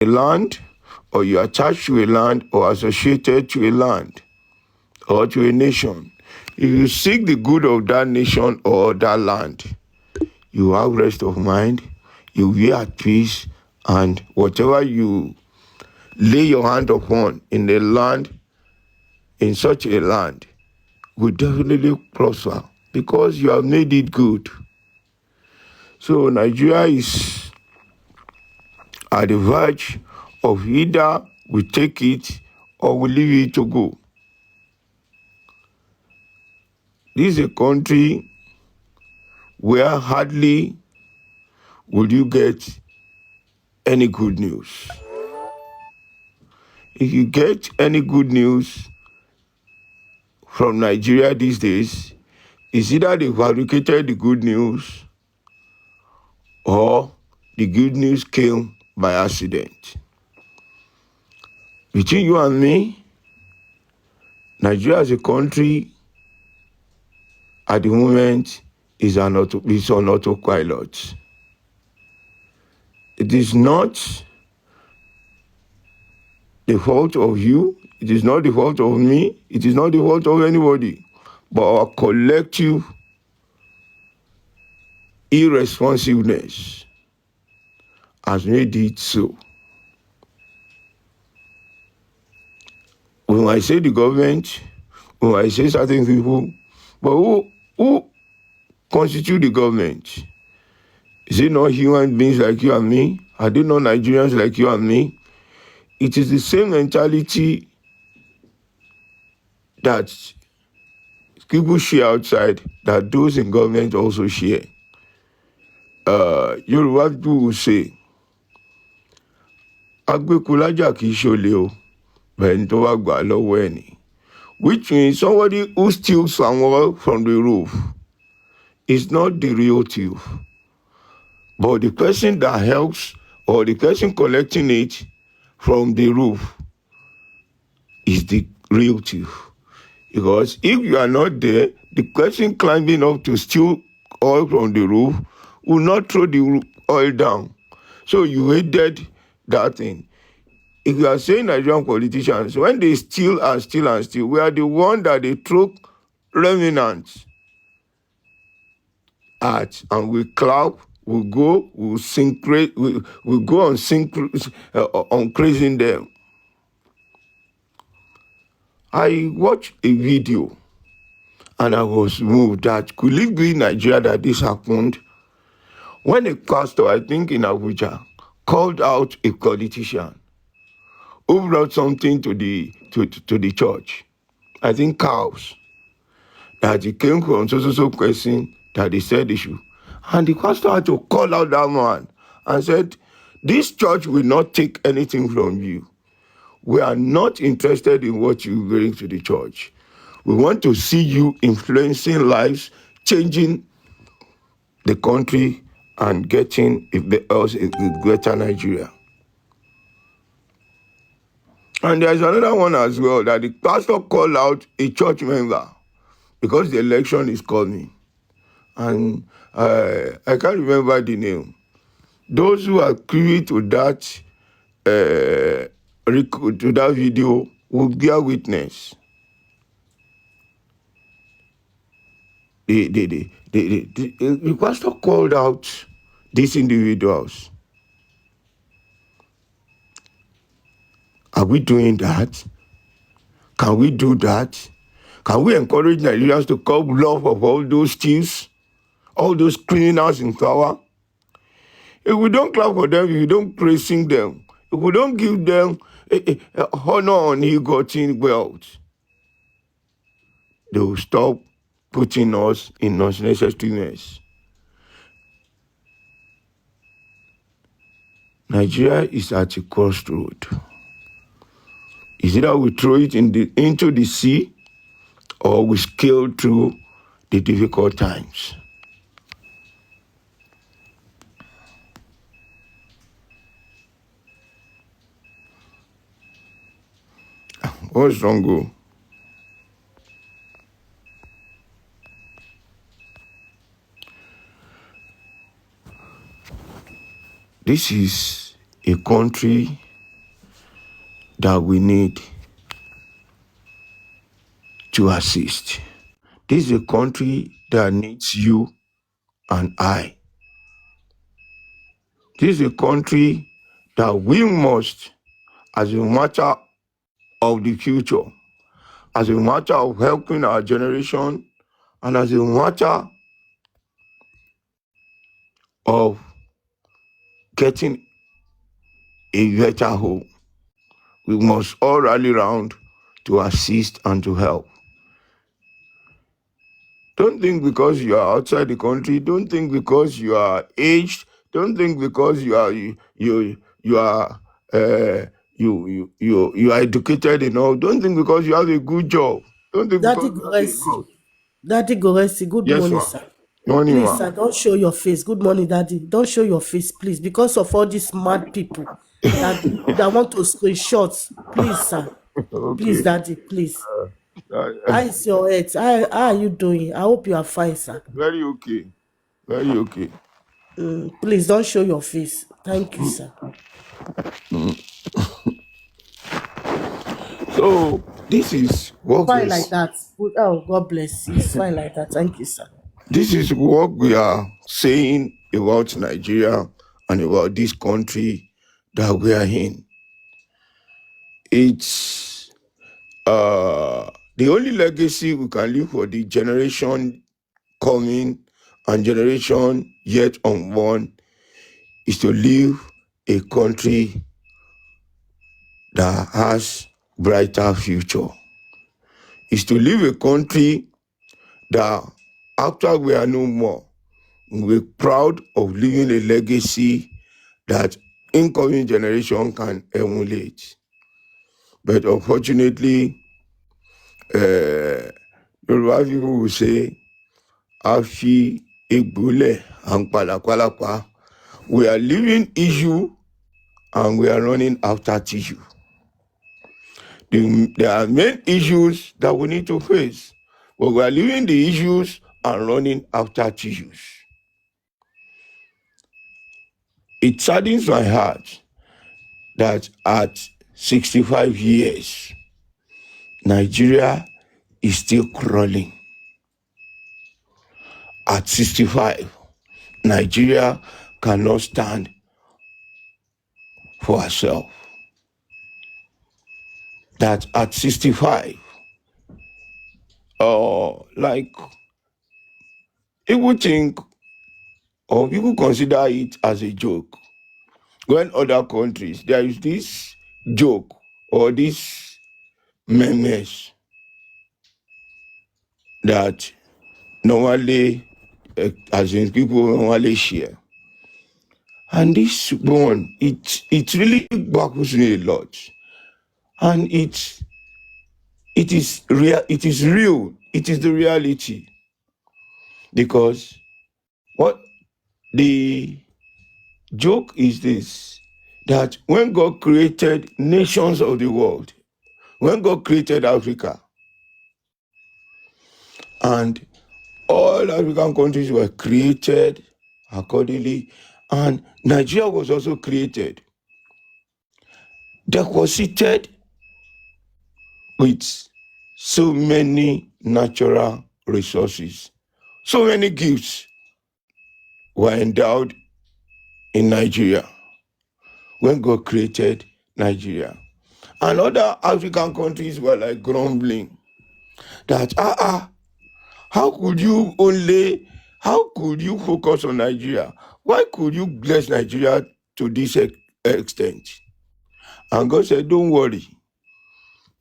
a land, or you are attached to a land, or associated to a land, or to a nation, if you seek the good of that nation or that land, you have rest of mind, you'll be at peace, and whatever you lay your hand upon in a land, in such a land, will definitely prosper because you have made it good. So Nigeria is at the verge of either we take it or we leave it to go. This is a country where hardly will you get any good news. If you get any good news from Nigeria these days, it's either they fabricated the good news or the good news came by accident. Between you and me, Nigeria as a country at the moment is on autopilot. It is not the fault of you, it is not the fault of me, it is not the fault of anybody, but our collective irresponsiveness has made it so. When I say the government, when I say certain people, but who constitute the government? Is it not human beings like you and me? Are they not Nigerians like you and me? It is the same mentality that people share outside that those in government also share. Yoruba people will say, Agbekulaja kì í ṣolè o, bẹ́ẹ̀ tó wá gbà lọ́wọ́ ẹ̀ ni. Which means somebody who steals someone from the roof is not the real thief. But the person that helps or the person collecting it from the roof is the real thief. Because if you are not there, the person climbing up to steal oil from the roof will not throw the oil down. So you hated that thing. If you are saying Nigerian politicians, when they steal and steal and steal, we are the one that they throw remnants at, and we clap, we go, we sing, we go on sing on praising them. I watched a video and I was moved that could it be in Nigeria that this happened? When a pastor, I think in Abuja, called out a politician who brought something to the church. I think cows. That it came from so person that they said they should. And the pastor had to call out that man and said, this church will not take anything from you. We are not interested in what you bring to the church. We want to see you influencing lives, changing the country, and getting a greater Nigeria. And there's another one as well, that the pastor called out a church member because the election is coming. And I can't remember the name. Those who are privy to that video will bear witness. The pastor called out these individuals. Are we doing that? Can we do that? Can we encourage Nigerians to curb love of all those thieves, all those criminals in power? If we don't clap for them, if we don't praising them, if we don't give them a honor on ill-gotten wealth, they will stop putting us in unnecessary mess. Nigeria is at a crossroad. Is either we throw it into the sea or we scale through the difficult times. What's wrong, go? This is a country that we need to assist. This is a country that needs you and I. This is a country that we must, as a matter of the future, as a matter of helping our generation, and as a matter of getting a better home, we must all rally around to assist and to help. Don't think because you are outside the country, don't think because you are aged, don't think because you are you are educated enough, don't think because you have a good job, don't think Daddy because you have a Gurezy. house. Daddy Gurezy, good Yes, morning, ma'am. sir. Morning, Please, ma'am. sir, don't show your face. Good morning, Daddy. Don't show your face, please, because of all these mad people that want to screenshot. Please, sir. Please, Okay. Daddy, please. Uh, How is your health? How are you doing? I hope you are fine, sir. very okay. Very okay. Please don't show your face. Thank you, sir. So this is what Fine like is that. Oh, God bless you. It's fine like that. Thank you, sir. this is what we are saying about Nigeria and about this country that we are in. It's the only legacy we can leave for the generation coming and generation yet unborn is to leave a country that has brighter future. Is to leave a country that after we are no more, we're proud of leaving a legacy that incoming generation can emulate. But unfortunately, Yoruba people will say, Afi Egbule and Palakwalapa. We are leaving issue and we are running after tissue. There are main issues that we need to face, but we are leaving the issues and running after tissues. It saddens my heart that at 65 years, Nigeria is still crawling. At 65, Nigeria cannot stand for herself. That at 65, like people think or people consider it as a joke. When other countries, there is this joke or this memes that normally, as in people normally share. And this one, it really baffles me a lot. And it is real, it is real, it is the reality. Because what the joke is this, that when God created nations of the world, when God created Africa, and all African countries were created accordingly, and Nigeria was also created, deposited with so many natural resources, so many gifts were endowed in Nigeria when God created Nigeria. And other African countries were like grumbling that, how could you only, how could you focus on Nigeria? Why could you bless Nigeria to this extent? And God said, don't worry,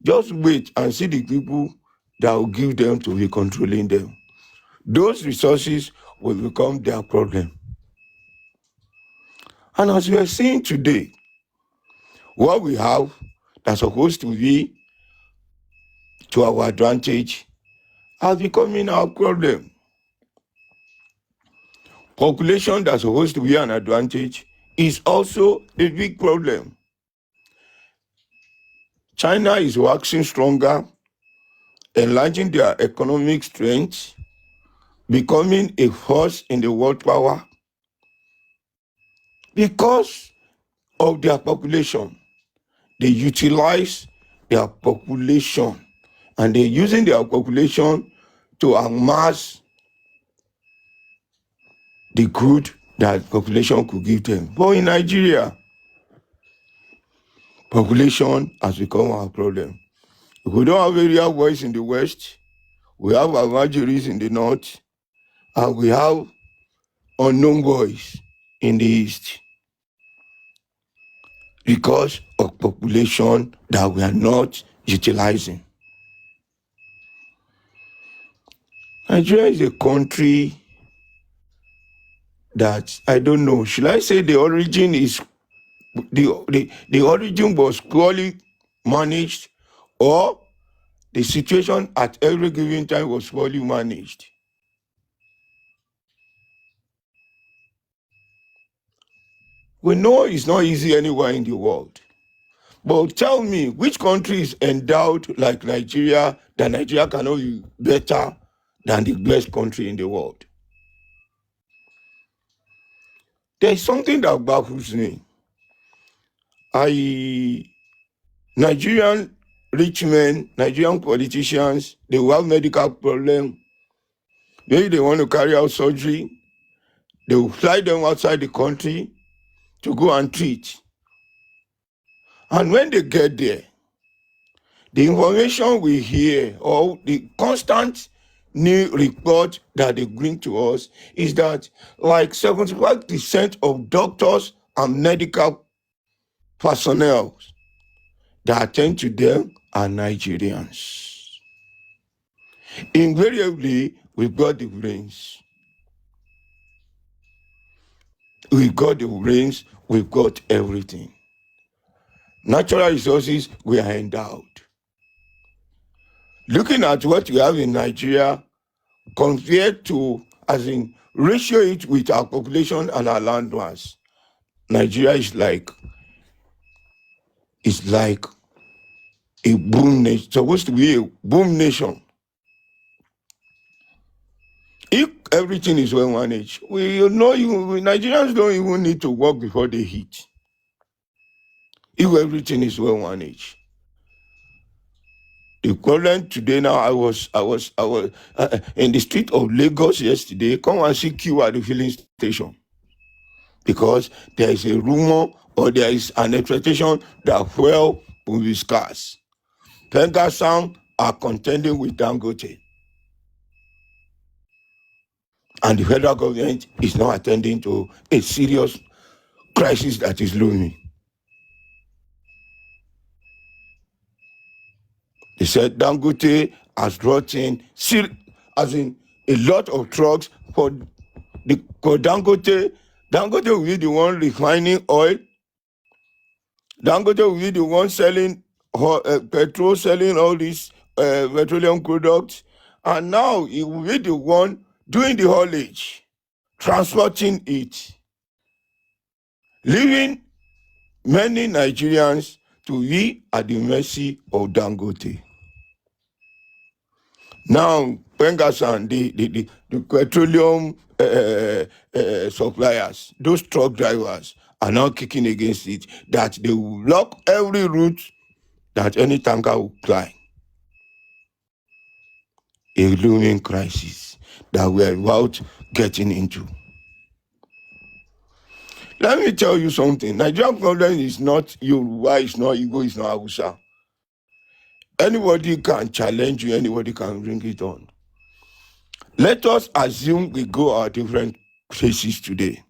just wait and see the people that will give them to be controlling them. Those resources will become their problem. And as we are seeing today, what we have that's supposed to be to our advantage are becoming our problem. Population that's supposed to be an advantage is also a big problem. China is waxing stronger, enlarging their economic strength, becoming a force in the world power because of their population. they utilize their population, and they're using their population to amass the good that population could give them. But in Nigeria, population has become our problem. We don't have area boys in the west, we have Almajiris in the north, and we have unknown boys in the east because of population that we are not utilizing. Nigeria is a country that I don't know. Should I say the origin is the origin was poorly managed, or the situation at every given time was poorly managed? We know it's not easy anywhere in the world. But tell me, which country is endowed like Nigeria that Nigeria cannot be better than the best country in the world? There is something that baffles me. Nigerian rich men, Nigerian politicians, they will have medical problem. Maybe they want to carry out surgery. They will fly them outside the country to go and treat. And when they get there, the information we hear or the constant new report that they bring to us is that like 75% of doctors and medical personnel that attend to them are Nigerians. Invariably, we've got the brains. We've got the brains, we've got everything. Natural resources, we are endowed. Looking at what we have in Nigeria, compared to, as in, ratio it with our population and our land mass, Nigeria is like a boom nation, supposed to be a boom nation. If everything is well managed, Nigerians don't even need to work before they hit. If everything is well managed. The equivalent today now, I was in the street of Lagos yesterday. Come and see queue at the filling station because there is a rumor or there is an expectation that fuel will be scarce. Pengasang are contending with Dangote, and the federal government is now attending to a serious crisis that is looming. They said Dangote has brought in, as in a lot of trucks for Dangote. Dangote will be the one refining oil. Dangote will be the one selling petrol, selling all these petroleum products. And now he will be the one doing the haulage, transporting it, leaving many Nigerians to be at the mercy of Dangote. Now, Pengasang, the petroleum suppliers, those truck drivers are now kicking against it, that they will block every route that any tanker will fly. A looming crisis that we are about getting into. Let me tell you something. Nigerian problem is not Yoruba, it's not Igbo, it's not Hausa. Anybody can challenge you, anybody can bring it on. Let us assume we go our different places today.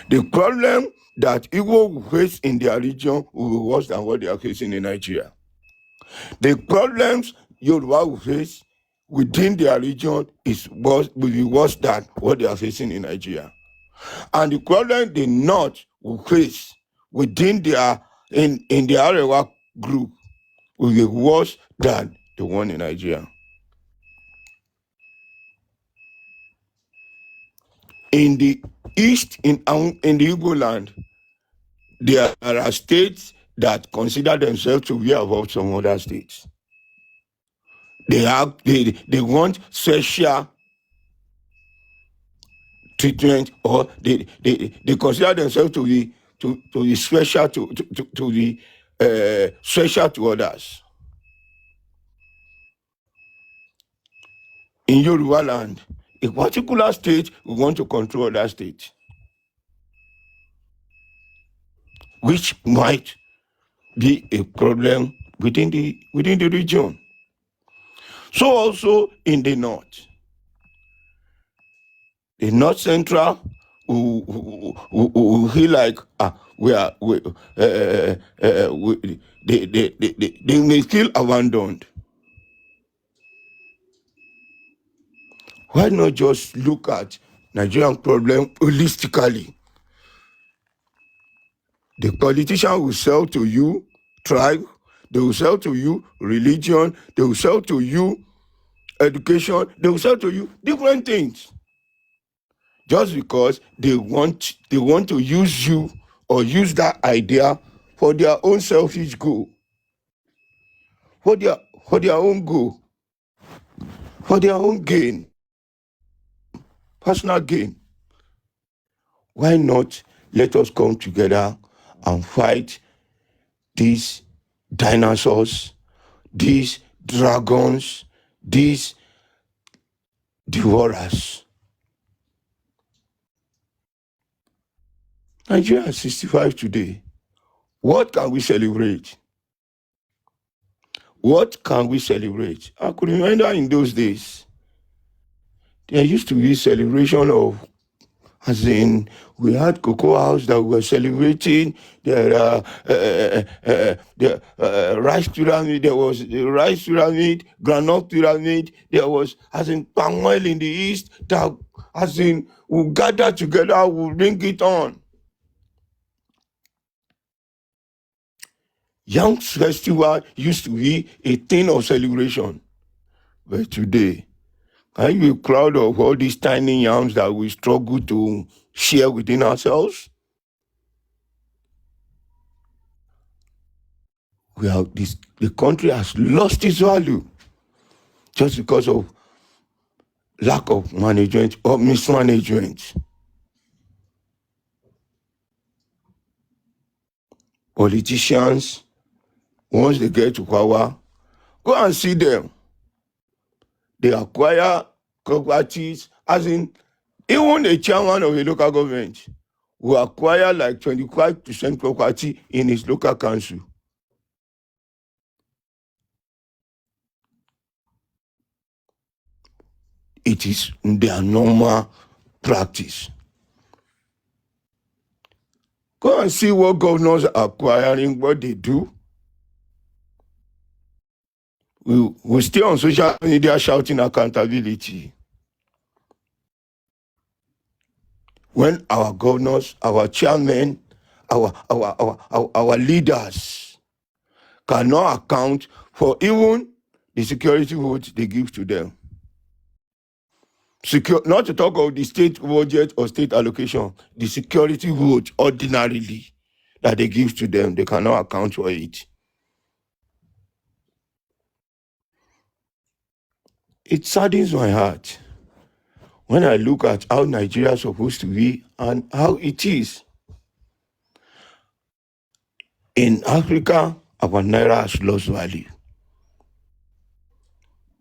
The problem that Igbo will face in their region will be worse than what they are facing in Nigeria. The problems Yoruba will face within their region will be worse than what they are facing in Nigeria. And the problem the North will face within their in the Arewa group will be worse than the one in Nigeria. In the east, in the Igbo land, there are states that consider themselves to be above some other states. They want special treatment, or they consider themselves to be special to the special to others. In Yoruba land, a particular state will want to control other states, which might be a problem within the region. So also in the north central will feel like they may feel abandoned. Why not just look at Nigerian problem holistically? The politician will sell to you tribe, they will sell to you religion, they will sell to you education, they will sell to you different things. Just because they want to use you or use that idea for their own selfish goal, for their own goal, for their own gain, personal gain. Why not let us come together and fight these dinosaurs, these dragons, these devourers? Nigeria is 65 today. What can we celebrate? What can we celebrate? I could remember in those days, there used to be celebration of, as in, we had cocoa house that we were celebrating. The rice pyramid. There was the rice pyramid, granite pyramid. There was, as in, palm oil in the east. That, as in, we gather together, we bring it on. Young festival used to be a thing of celebration, but today, can you be proud of all these tiny yams that we struggle to share within ourselves? The country has lost its value just because of lack of management or mismanagement. Politicians, once they get to power, go and see them. They acquire properties, as in, even the chairman of a local government will acquire like 25% property in his local council. It is their normal practice. Go and see what governors are acquiring, what they do. We stay on social media shouting accountability, when our governors, our chairmen, our leaders cannot account for even the security votes they give to them. Not to talk of the state budget or state allocation, the security vote ordinarily that they give to them, they cannot account for it. It saddens my heart when I look at how Nigeria is supposed to be and how it is. In Africa, our naira has lost value.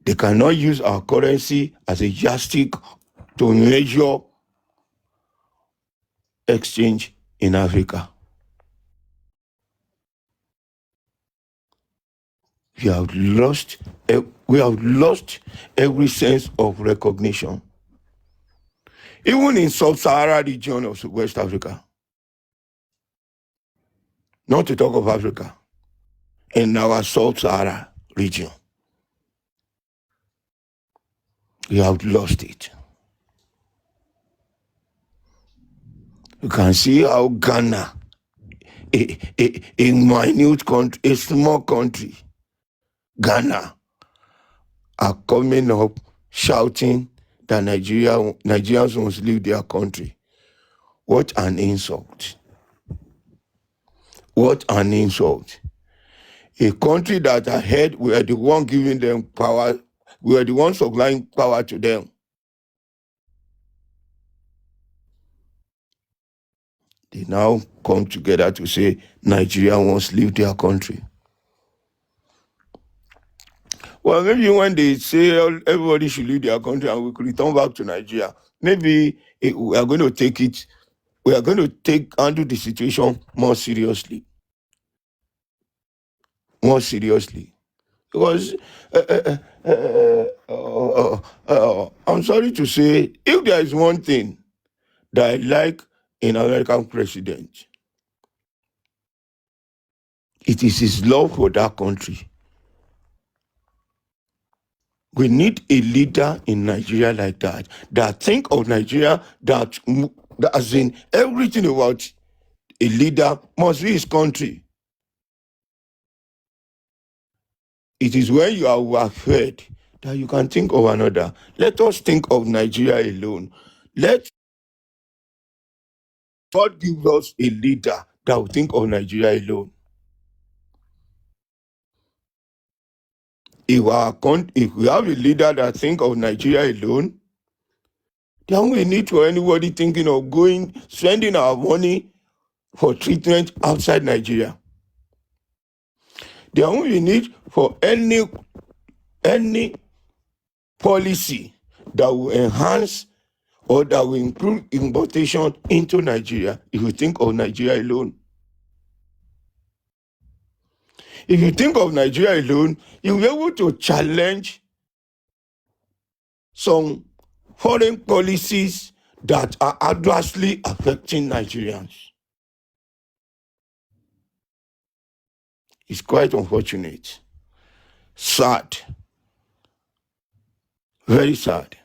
They cannot use our currency as a yardstick to measure exchange in Africa. We have lost every sense of recognition. Even in sub-Saharan region of West Africa, not to talk of Africa, in our sub-Saharan region, we have lost it. You can see how Ghana, a minute country, a small country, Ghana, are coming up shouting that Nigerians must leave their country. What an insult. What an insult. A country that ahead, we are the one giving them power, we are the ones supplying power to them. They now come together to say Nigeria wants leave their country. Well, maybe when they say everybody should leave their country and we could return back to Nigeria, maybe we are going to take it, we are going to handle the situation more seriously. More seriously. Because I'm sorry to say, if there is one thing that I like in American president, it is his love for that country. We need a leader in Nigeria like that, that think of Nigeria, that as in everything about a leader must be his country. It is when you are overfed that you can think of another. Let us think of Nigeria alone. Let God give us a leader that will think of Nigeria alone. If we have a leader that think of Nigeria alone, then we need for anybody thinking of spending our money for treatment outside Nigeria. Then we need for any policy that will enhance or that will improve importation into Nigeria. If you think of Nigeria alone, if you think of Nigeria alone, you'll be able to challenge some foreign policies that are adversely affecting Nigerians. It's quite unfortunate. Sad. Very sad.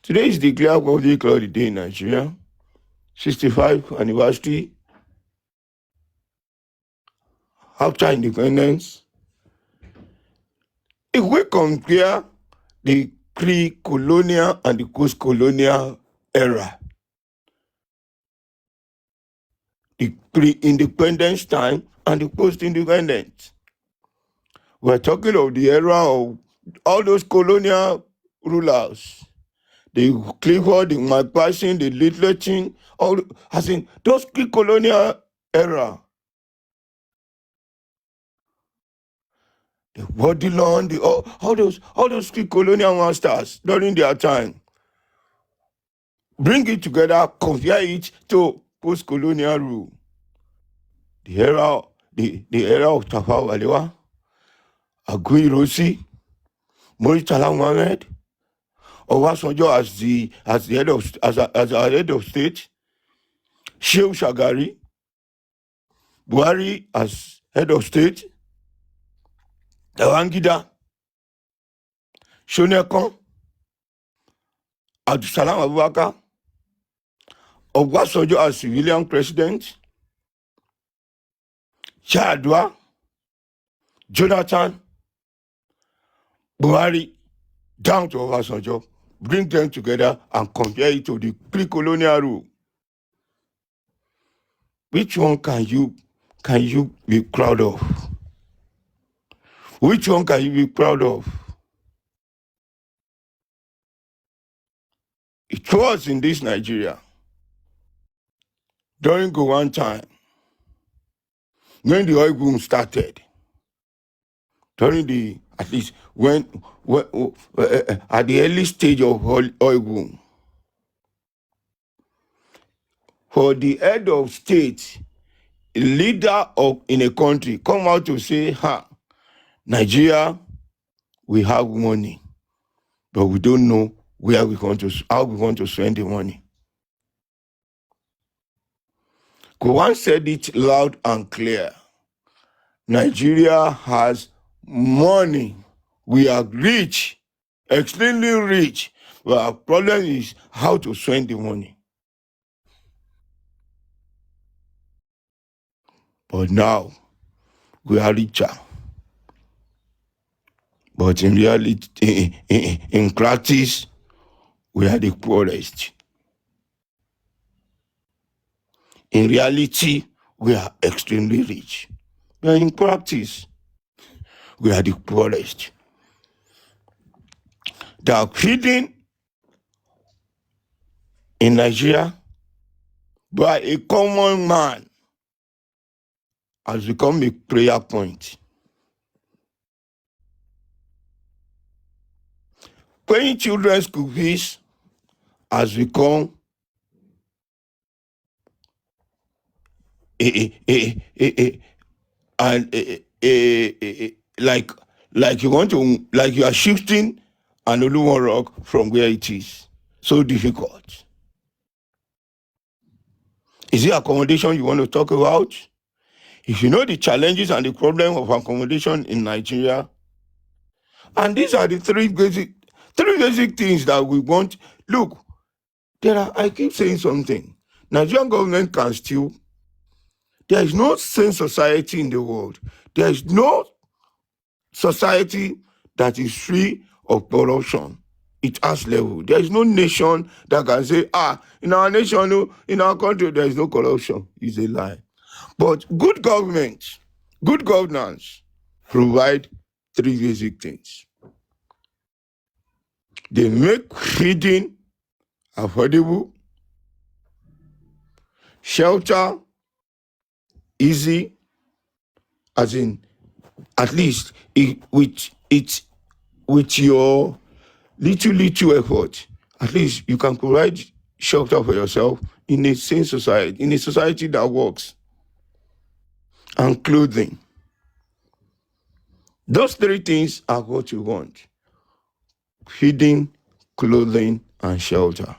Today is declared public holiday in Nigeria. 65th anniversary after independence. If we compare the pre-colonial and the post-colonial era, the pre-independence time and the post-independence, we're talking of the era of all those colonial rulers, the Clifford, the McPherson, the Littleton, as in those pre-colonial era, the Bodilon, all those pre-colonial masters during their time. Bring it together, compare it to post-colonial rule. The era of Tafawa Balewa, Gurezy, Murtala Muhammad, Obasanjo as our head of state, Shehu Shagari, Buhari as head of state, Babangida, Shonekan, Abdulsalam Abubakar, Obasanjo as civilian president, Yar'Adua, Jonathan, Buhari, down to Obasanjo. Bring them together and compare it to the pre-colonial rule. Which one can you be proud of? Which one can you be proud of? It was in this Nigeria during Gowon time, when the oil boom started, during the, at least when at the early stage of oil boom, for the head of state, leader in a country, come out to say, Nigeria, we have money, but we don't know how we want to spend the money. Gowon said it loud and clear. Nigeria has money. We are rich, extremely rich. But our problem is how to spend the money. But now, we are richer. But in reality, in practice, we are the poorest. In reality, we are extremely rich. But in practice, we are the poorest. The feeding in Nigeria by a common man has become a prayer point. Paying children's school fees has become a and like you want to, like you are shifting an Oluwan rock from where it is. So difficult. Is it accommodation you want to talk about? If you know the challenges and the problem of accommodation in Nigeria, and these are the three basic things that we want. Look, I keep saying something. Nigerian government can still, there is no sane society in the world. There is no society that is free of corruption. It has level. There is no nation that can say, in our nation, no, in our country, there is no corruption. It's a lie. But good government, good governance provide three basic things. They make feeding affordable, shelter easy, as in at least with your little effort, at least you can provide shelter for yourself in a sane society, in a society that works, and clothing. Those three things are what you want: feeding, clothing, and shelter.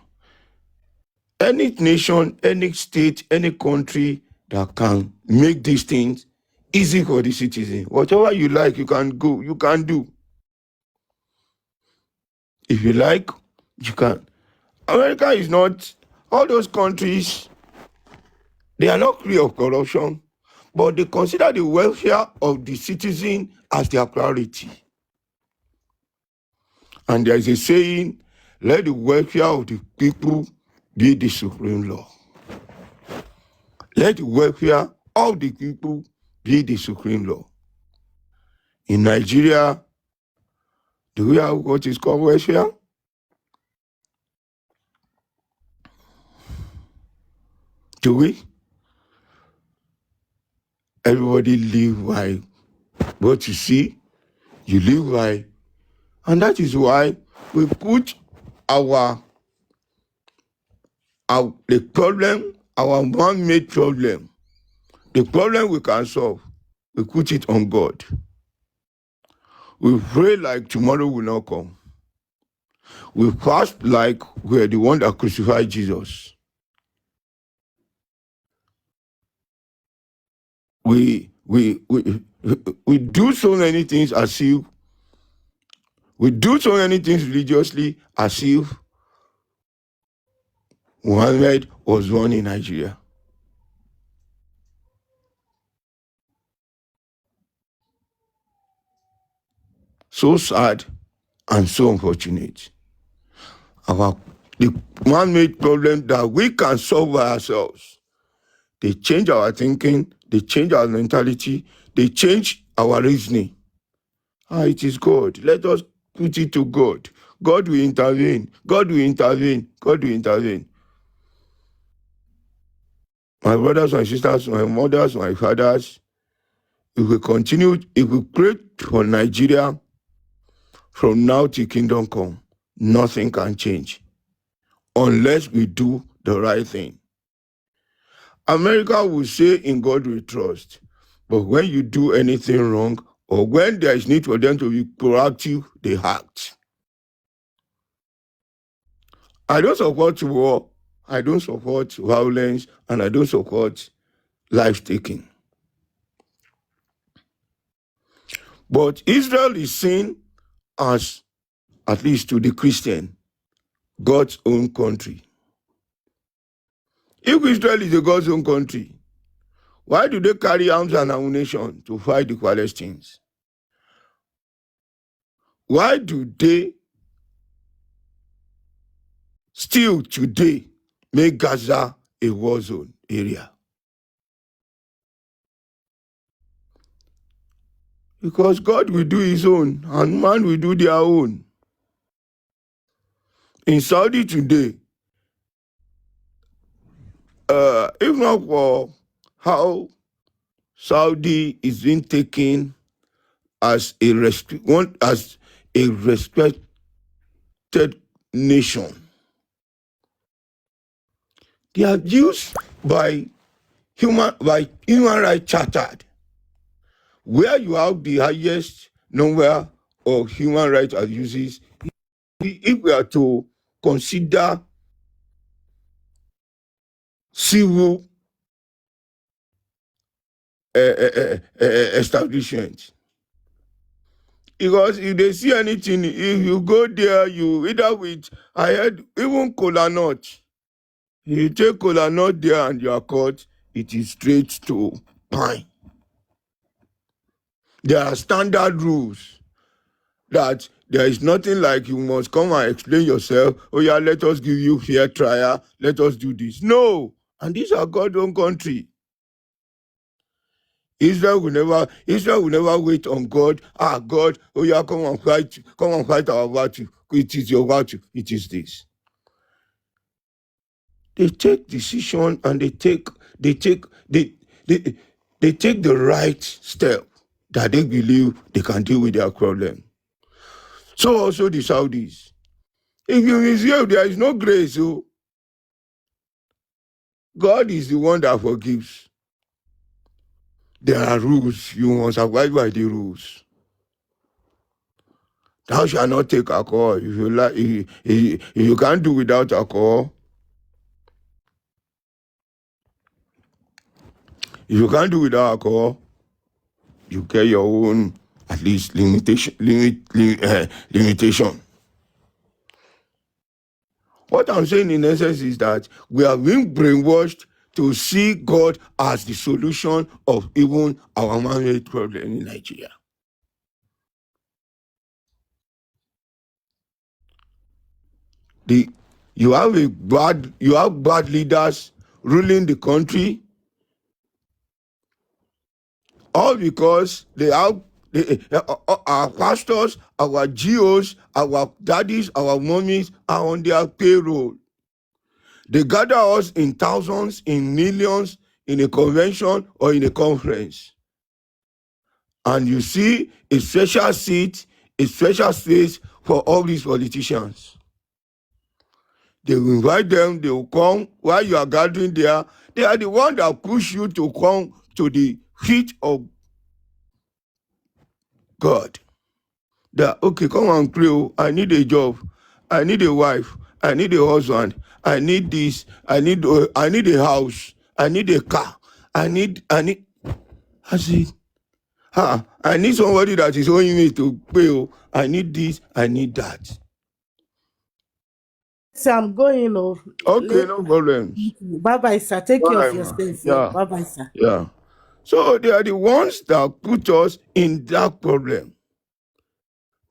Any nation, any state, any country that can make these things easy for the citizen, whatever you like, you can go, you can do. If you like, you can. America is not, all those countries, they are not free of corruption, but they consider the welfare of the citizen as their priority. And there is a saying, let the welfare of the people be the supreme law. Let the welfare of the people be the supreme law. In Nigeria, do we have what is called welfare? Do we? Everybody live by what you see, you live by. And that is why we put the problem, our man-made problem, the problem we can solve, we put it on God. We pray like tomorrow will not come. We fast like we're the one that crucified Jesus. We do so many things as if, we do so many things religiously as if Muhammad was born in Nigeria. So sad and so unfortunate. The man-made problem that we can solve by ourselves. They change our thinking, they change our mentality, they change our reasoning. It is God. Let us put it to God. God will intervene. God will intervene. God will intervene. My brothers, my sisters, my mothers, my fathers, if we pray for Nigeria from now till kingdom come, nothing can change unless we do the right thing. America will say in God we trust, but when you do anything wrong or when there is need for them to be proactive, they act. I don't support war, I don't support violence, and I don't support life taking. But Israel is seen as, at least to the Christian, God's own country. If Israel is a God's own country, why do they carry arms and ammunition to fight the Palestinians? Why do they still today make Gaza a war zone area? Because God will do his own and man will do their own. In Saudi today, if not for how Saudi is being taken as as a respected nation, they are used by human rights chartered, where you have the highest number of human rights abuses. If we are to consider civil establishment, because if they see anything, if you go there, you either with, I heard even kola nut, you take kola nut there and you are caught, it is straight to pine. There are standard rules that there is nothing like you must come and explain yourself. Oh yeah, let us give you fair trial. Let us do this. No, and these are God's own country. Israel will never wait on God. God, oh yeah, come and fight our battle. It is your battle. It is this. They take decision and they take the right step that they believe they can deal with their problem. So also the Saudis. If you misbehave, there is no grace. So God is the one that forgives. There are rules. You must abide by the rules. Thou shalt not take alcohol. If you can't do without alcohol, if you can't do without alcohol, you get your own at least limitation. What I'm saying in essence is that we are being brainwashed to see God as the solution of even our man-made problem in Nigeria. You have bad leaders ruling the country, all because our pastors, our GOs, our daddies, our mummies are on their payroll. They gather us in thousands, in millions, in a convention or in a conference. And you see a special seat, a special space for all these politicians. They will invite them, they will come. While you are gathering there, they are the ones that push you to come to the feet of God. That, okay, come and pray. I need a job. I need a wife. I need a husband. I need this. I need a house. I need a car. I said, I need somebody that is owing me to pay. I need this. I need that. So I'm going. Oh, Okay, no problems. bye bye, sir. Take All care of right, ma. yourself. Oh. Yeah, Bye bye, sir. yeah. So they are the ones that put us in that problem.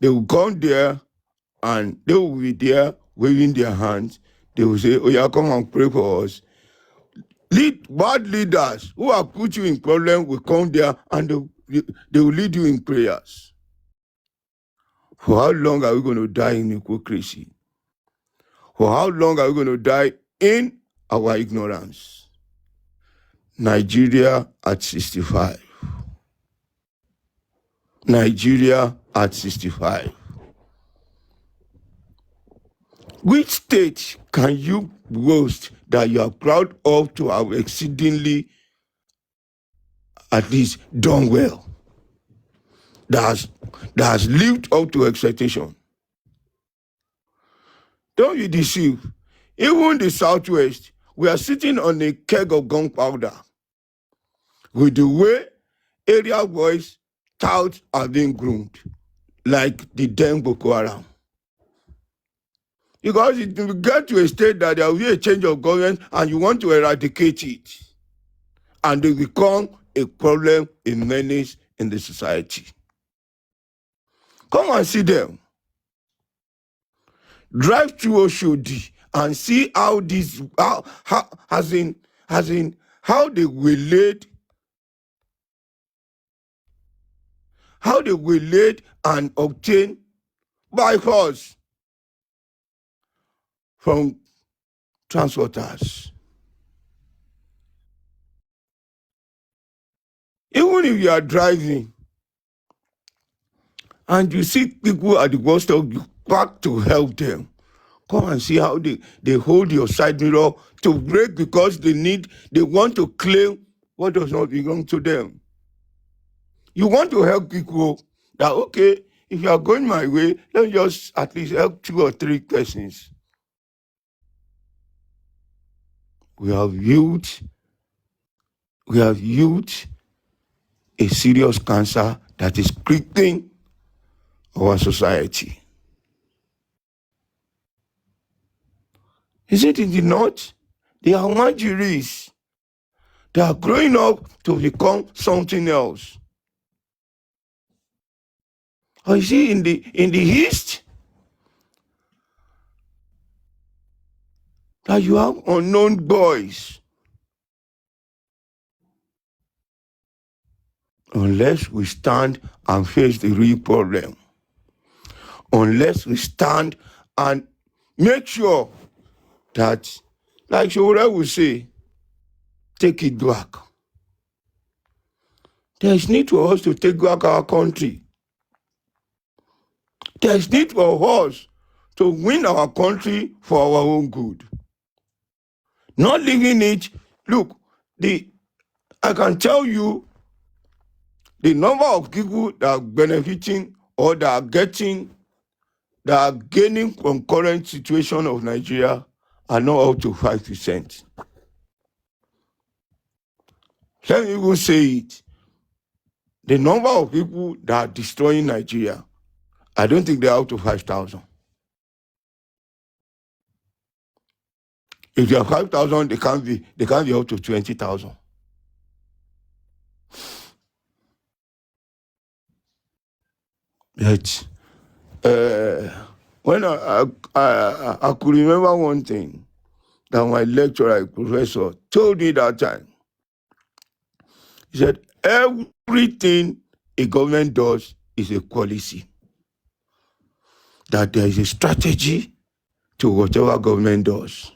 They will come there and they will be there waving their hands. They will say, oh yeah, come and pray for us. Bad leaders who have put you in problem will come there and they will lead you in prayers. For how long are we going to die in hypocrisy? For how long are we going to die in our ignorance? Nigeria at 65. Nigeria at 65. Which state can you boast that you are proud of to have exceedingly, at least, done well? That has lived up to expectation? Don't be deceived. Even the Southwest, we are sitting on a keg of gunpowder with the way area boys touts are being groomed, like the damn Boko Haram. Because it will get to a state that there will be a change of government and you want to eradicate it. And they become a problem, a menace in the society. Come and see them. Drive through Oshodi and see how this, how they were laid and obtained by force from transporters. Even if you are driving and you see people at the bus stop, you park to help them. Come and see how they hold your side mirror to brake because they want to claim what does not belong to them. You want to help people that, okay, if you are going my way, let me just at least help 2 or 3 persons. We have youth, we have youth, a serious cancer that is crippling our society. Is it in the north? They are marginalized. They are growing up to become something else. Or you see, in the east, that you have unknown boys. Unless we stand and face the real problem. Unless we stand and make sure that, like Shora will say, take it back. There is need for us to take back our country. There is need for us to win our country for our own good. Not leaving it. Look, I can tell you the number of people that are benefiting or that are gaining from current situation of Nigeria are not up to 5%. Let me even say it. The number of people that are destroying Nigeria, I don't think they're up to 5,000. If they are 5,000, they can't be up to 20,000. But when I could remember one thing that my lecturer, professor, told me that time. He said, everything a government does is a policy. That there is a strategy to whatever government does.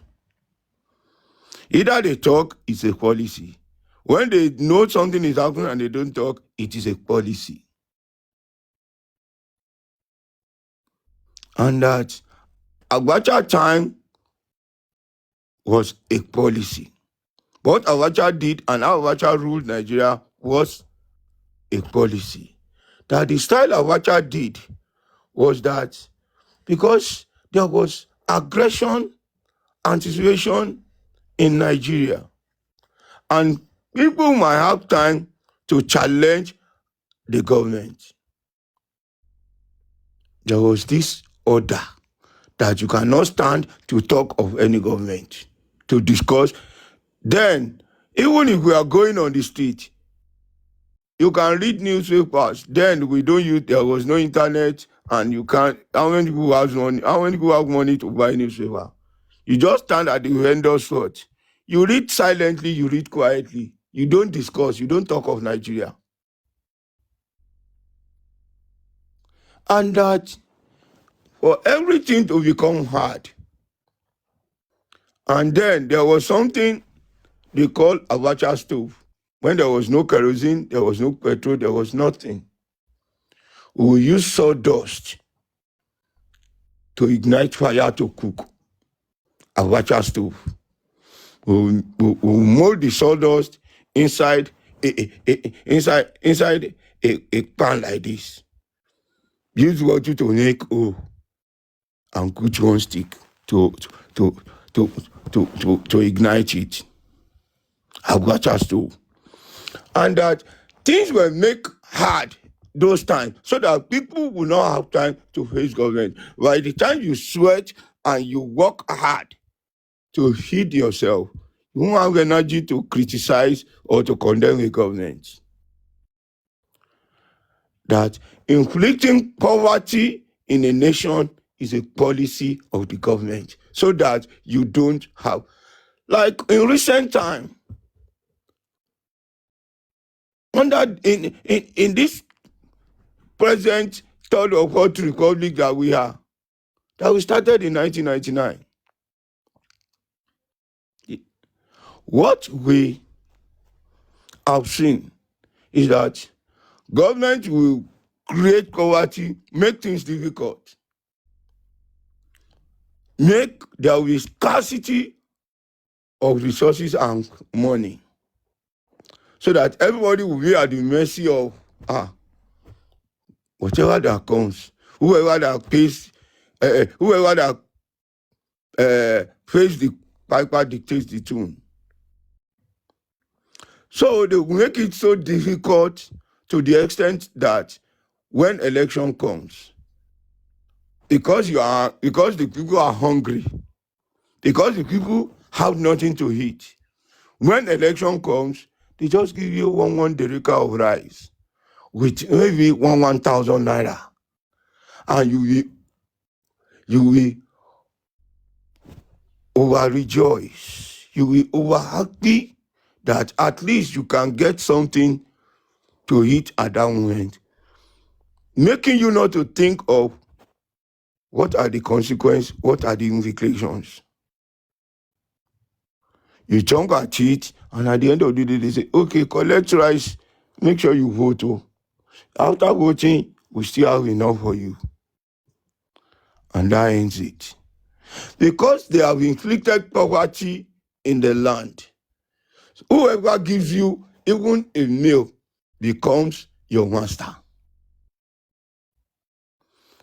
Either they talk, it's a policy. When they know something is happening and they don't talk, it is a policy. And that Abacha time was a policy. What Abacha did and how Abacha ruled Nigeria was a policy. That the style Abacha did was that because there was aggression, anticipation in Nigeria, and people might have time to challenge the government. There was this order that you cannot stand to talk of any government, to discuss. Then, even if we are going on the street, you can read newspapers. Then there was no internet, and you can't. How many people have money? How many people have money to buy newspaper? You just stand at the vendor's foot. You read silently, you read quietly. You don't discuss, you don't talk of Nigeria. And that for everything to become hard. And then there was something they call Abacha stove. When there was no kerosene, there was no petrol, there was nothing. We will use sawdust to ignite fire to cook. Abacha stove. We'll mold the sawdust inside a pan like this. Use water to make and put one stick to to to ignite it. Abacha stove. And that things were made hard those times so that people will not have time to face government. By the time you sweat and you work hard to feed yourself, you won't have energy to criticize or to condemn the government. That inflicting poverty in a nation is a policy of the government so that you don't have, like in recent time, in this present third or fourth republic that we started in 1999. What we have seen is that government will create poverty, make things difficult, make there will be scarcity of resources and money, so that everybody will be at the mercy of whatever that comes, whoever that pays, whoever that pays the piper dictates the tune. So they will make it so difficult to the extent that when election comes, because the people are hungry, because the people have nothing to eat, when election comes, they just give you one derica of rice with maybe 1,000 naira, and you will over rejoice, you will over happy that at least you can get something to eat at that moment, making you not to think of what are the consequences, what are the implications. You jump at it, and at the end of the day, they say, okay, collect rice, make sure you vote. Oh. After voting, we still have enough for you. And that ends it. Because they have inflicted poverty in the land, whoever gives you even a meal becomes your master.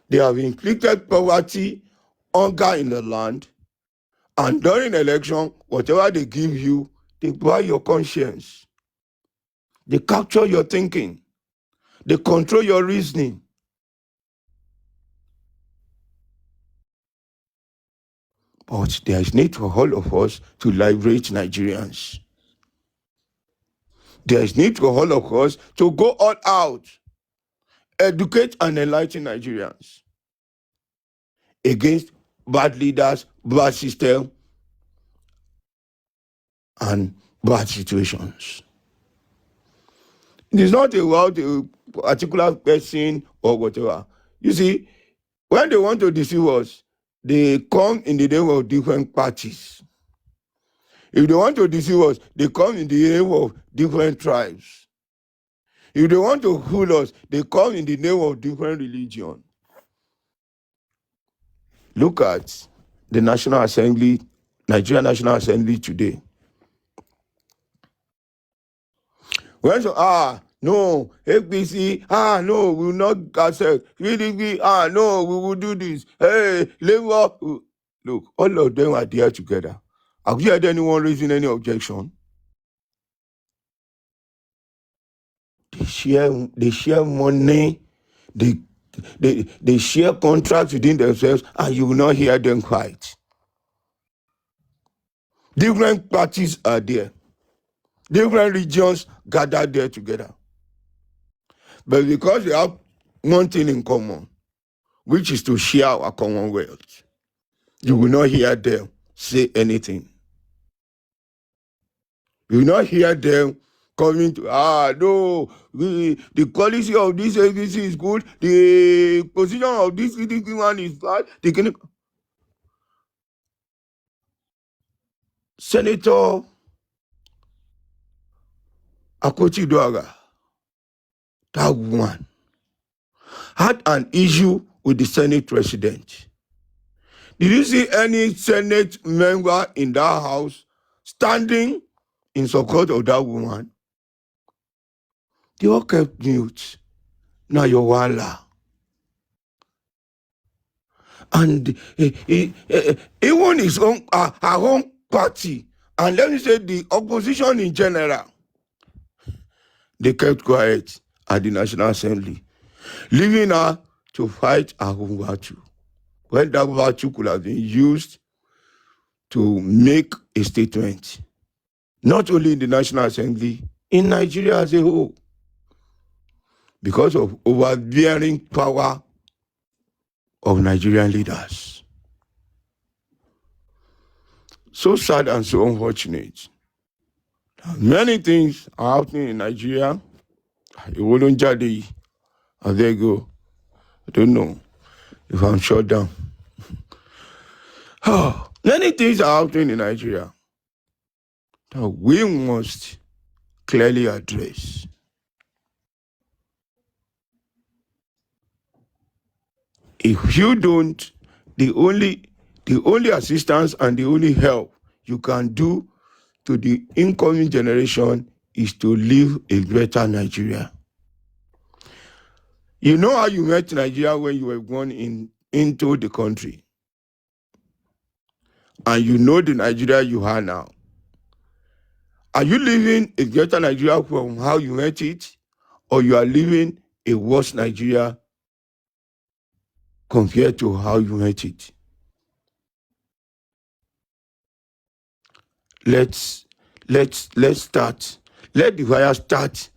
They have inflicted poverty, hunger in the land, and during election, whatever they give you, they buy your conscience. They capture your thinking. They control your reasoning. But there is need for all of us to liberate Nigerians. There is need for all of us to go all out, educate and enlighten Nigerians against bad leaders, bad system, and bad situations. It is not about a particular person or whatever. You see, when they want to deceive us, they come in the name of different parties. If they want to deceive us, they come in the name of different tribes. If they want to fool us, they come in the name of different religion. Look at the National Assembly, Nigeria National Assembly today. When so, no, APC, no, we will not accept. PDP, no, we will do this. Hey, Labour. Look, all of them are there together. Have you heard anyone raising any objection? They share money, they share contracts within themselves, and you will not hear them fight. Different parties are there. Different regions gather there together. But because they have one thing in common, which is to share our commonwealth, you will not hear them say anything. You will not hear them coming to, no, the policy of this agency is good, the position of this one is bad. Senator Akoti Duaga, that woman, had an issue with the Senate president. Did you see any Senate member in that house standing in support of that woman? They all kept mute. Now you're wala. And even his own, her own party, and let me say the opposition in general, they kept quiet at the National Assembly, leaving her to fight her own battle. When that battle could have been used to make a statement, not only in the National Assembly, in Nigeria as a whole, because of overbearing power of Nigerian leaders. So sad and so unfortunate. Many things are happening in Nigeria. It wouldn't jadi. And there you go. I don't know if I'm shut down. Many things are happening in Nigeria that we must clearly address. If you don't, the only assistance and the only help you can do to the incoming generation is to live a better Nigeria. You know how you met Nigeria when you were born into the country, and you know the Nigeria you are now. Are you living a better Nigeria from how you met it, or you are living a worse Nigeria compared to how you met it? Let's let's start. Let the fire start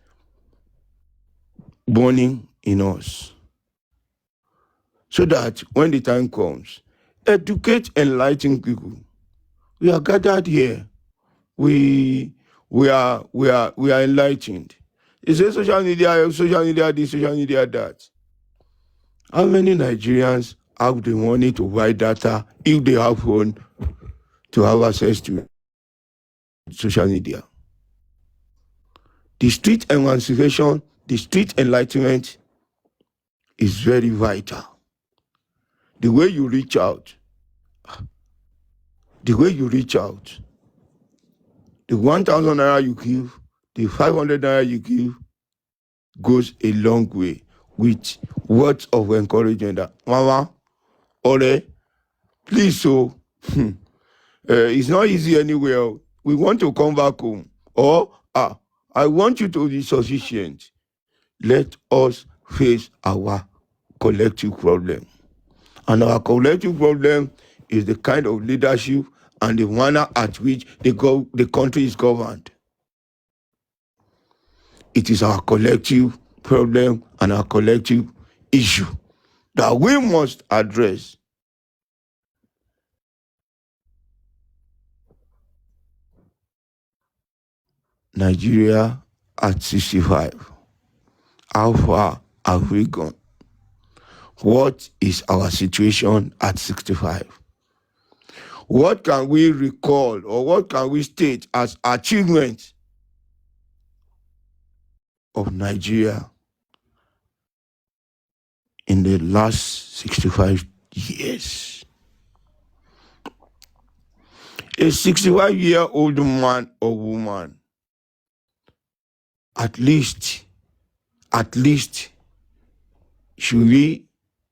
burning in us, so that when the time comes, educate, enlighten people. We are gathered here. We are enlightened. They say social media this, social media that. How many Nigerians have the money to buy data if they have phone to have access to social media? The street emancipation, the street enlightenment is very vital. The way you reach out, the way you reach out, the 1,000 naira you give, the 500 naira you give goes a long way with words of encouragement that, Mama, Ore, please, so it's not easy anywhere. We want to come back home. Or, I want you to be sufficient. Let us face our collective problem. And our collective problem is the kind of leadership and the manner at which the country is governed. It is our collective problem and our collective issue that we must address. Nigeria at 65. How far have we gone? What is our situation at 65? What can we recall or what can we state as achievements of Nigeria in the last 65 years? A 65-year-old man or woman, at least, should be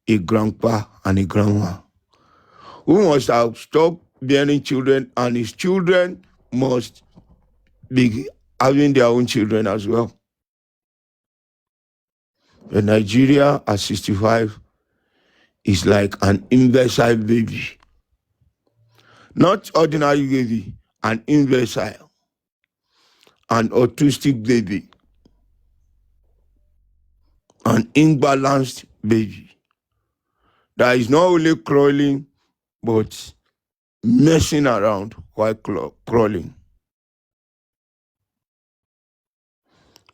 a grandpa and a grandma who must have stopped bearing children, and his children must be having their own children as well. But Nigeria at 65 is like an imbecile baby. Not ordinary baby, an imbecile, an autistic baby, an imbalanced baby that is not only crawling but messing around while crawling.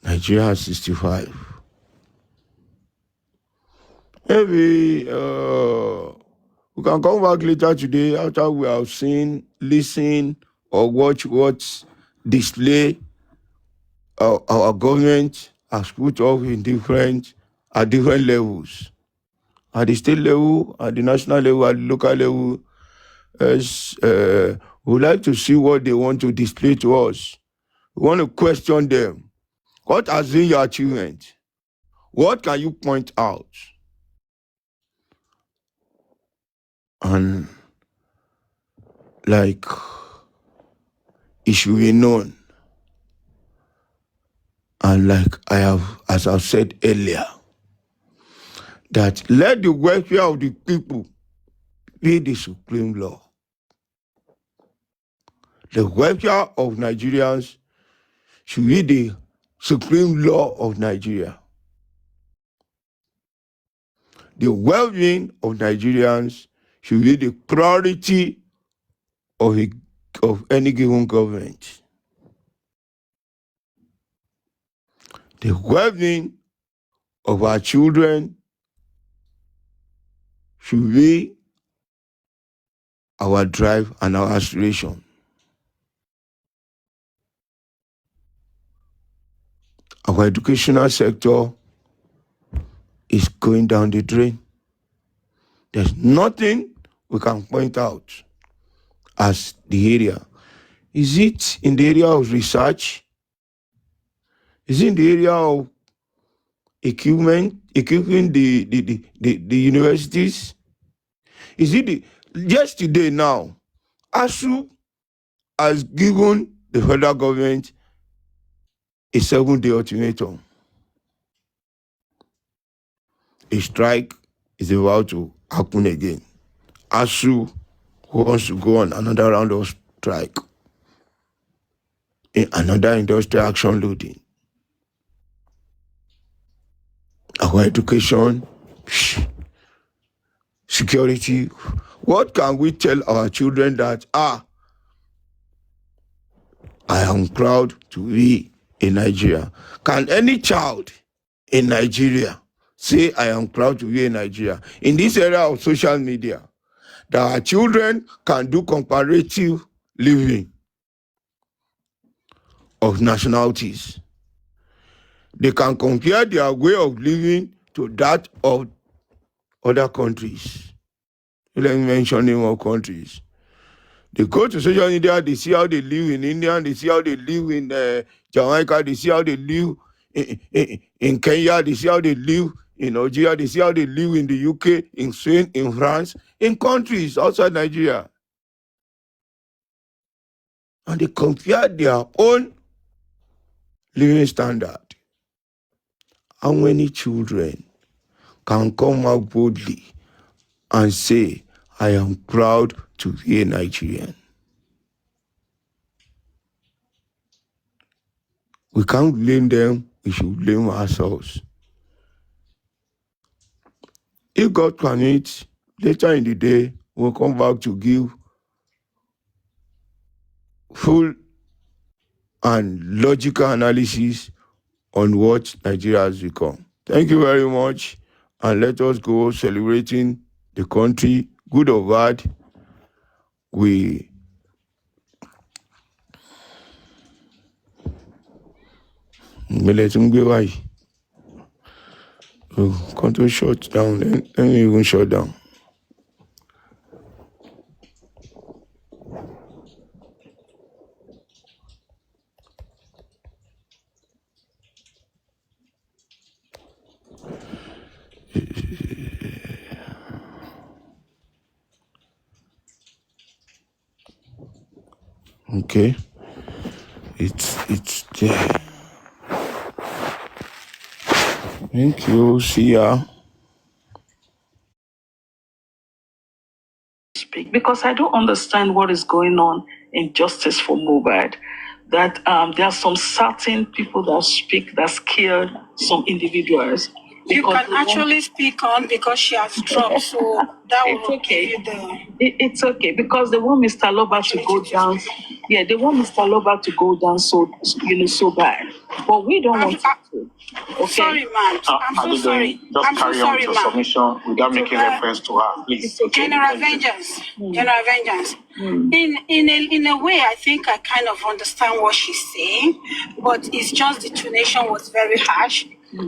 Nigeria at 65. Maybe we can come back later today after we have seen, listen, or watch what display our government has put up at different levels. At the state level, at the national level, at the local level, we would like to see what they want to display to us. We want to question them. What has been your achievement? What can you point out? And like, it should be known. And like as I've said earlier, that let the welfare of the people be the supreme law. The welfare of Nigerians should be the supreme law of Nigeria. The well-being of Nigerians should be the priority of any given government. The well-being of our children should be our drive and our aspiration. Our educational sector is going down the drain. There's nothing we can point out as the area. Is it in the area of research? Is it in the area of equipping the universities? Is it just today now? ASU has given the federal government a 7-day ultimatum. A strike is about to happen again. ASU wants to go on another round of strike, in another industrial action loading. Our education, security. What can we tell our children that, I am proud to be a Nigerian? Can any child in Nigeria say, I am proud to be a Nigerian? In this era of social media, that our children can do comparative living of nationalities. They can compare their way of living to that of other countries. Let me mention name of countries. They go to social media, they see how they live in India, they see how they live in Jamaica, they see how they live in Kenya, they see how they live in Algeria, they see how they live in the UK, in Spain, in France, in countries outside Nigeria. And they compare their own living standard. How many children can come out boldly and say, I am proud to be a Nigerian? We can't blame them, we should blame ourselves. If God permits, later in the day, we'll come back to give full and logical analysis on what Nigeria has become. Thank you very much, and let us go celebrating the country, good or bad. We come to shut down, let me even shut down. Okay, it's there. Thank you. See ya. Speak because I don't understand what is going on in justice for Mohbad. That there are some certain people that speak that scared some individuals. You can actually speak on because she has dropped, so that will okay. give you the. It's okay because they want Mr. Loba to go down. Yeah, they want Mr. Loba to go down so so bad, but we don't want it to. Okay. Sorry, man. I'm so sorry. Just I'm so carry on sorry, with your man. submission without making reference to her, please. Okay. General vengeance. General vengeance. In a way, I think I kind of understand what she's saying, but it's just the tonation was very harsh.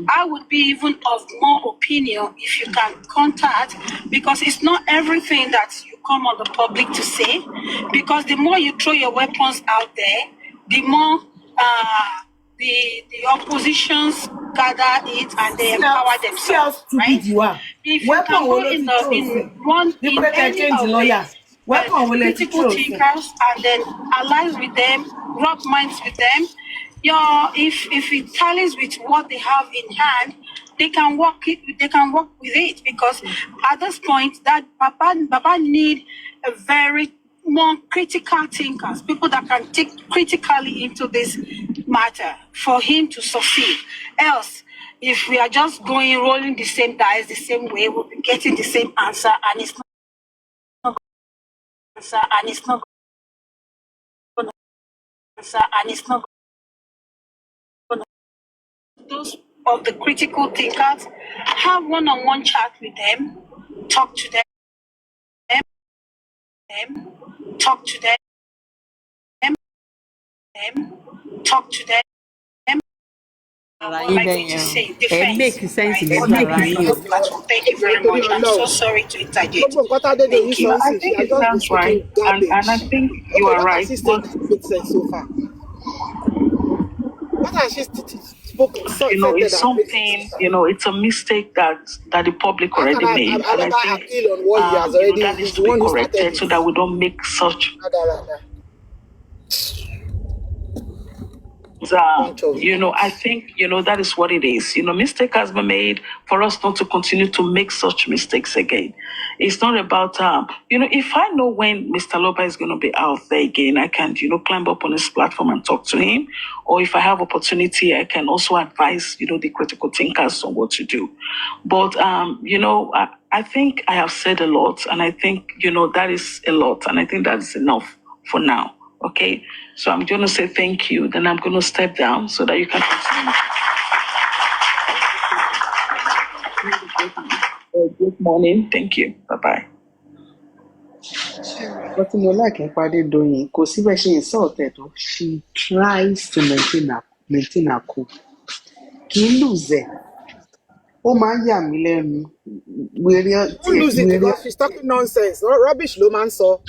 I would be even of more opinion if you can contact, because it's not everything that you come on the public to say, because the more you throw your weapons out there, the more the oppositions gather it and they empower themselves, right? If you can go in any of the critical thinkers and then allies with them, rub minds with them, if it tallies with what they have in hand, they can work with it, because at this point that Baba need a very more critical thinkers, people that can think critically into this matter for him to succeed. Else, if we are just rolling the same dice the same way, we'll be getting the same answer, and it's not answer, and it's not gonna answer, and it's not gonna. Those of the critical thinkers, have one-on-one chat with them, talk to them, talk to them, talk to them. would like me to say defense. make sense Right? lójú On ara yín o. this platform. Thank you very much. I'm so sorry to interject. Gbogbo nǹkan Tádédoyin Thank you. sọ ń I sìn, she think has it just been sounds right, speaking and garbage. I think you Okay, are what has right. she said But that made sense so far? What has she spoken, said it's that made sense so something. far? It's a mistake that the public How can already I made, and I ever think appeal on what he has already, that needs he's to the be one who started corrected it? so that we don't make such. Rada. Bunch of I think, that is what it is. Mistake has been made for us not to continue to make such mistakes again. It's not about, if I know when Mr. Loba is going to be out there again, I can, climb up on his platform and talk to him. Or if I have opportunity, I can also advise, the critical thinkers on what to do. But, I think I have said a lot, and I think, that is a lot, and I think that's enough for now. Okay, so I'm going to say thank you. Then I'm going to step down so that you can continue. Good morning. Thank you. Bye bye. But mo like nípa Adédoyin, kò sí bẹ́ẹ̀ ṣe insult ẹ̀ tó, she tries to maintain her cool. Kì í lose ẹ̀. Ó máa ń yà mí lẹ́nu. don't lose it because she's talking nonsense. Rubbish ló máa ń sọ.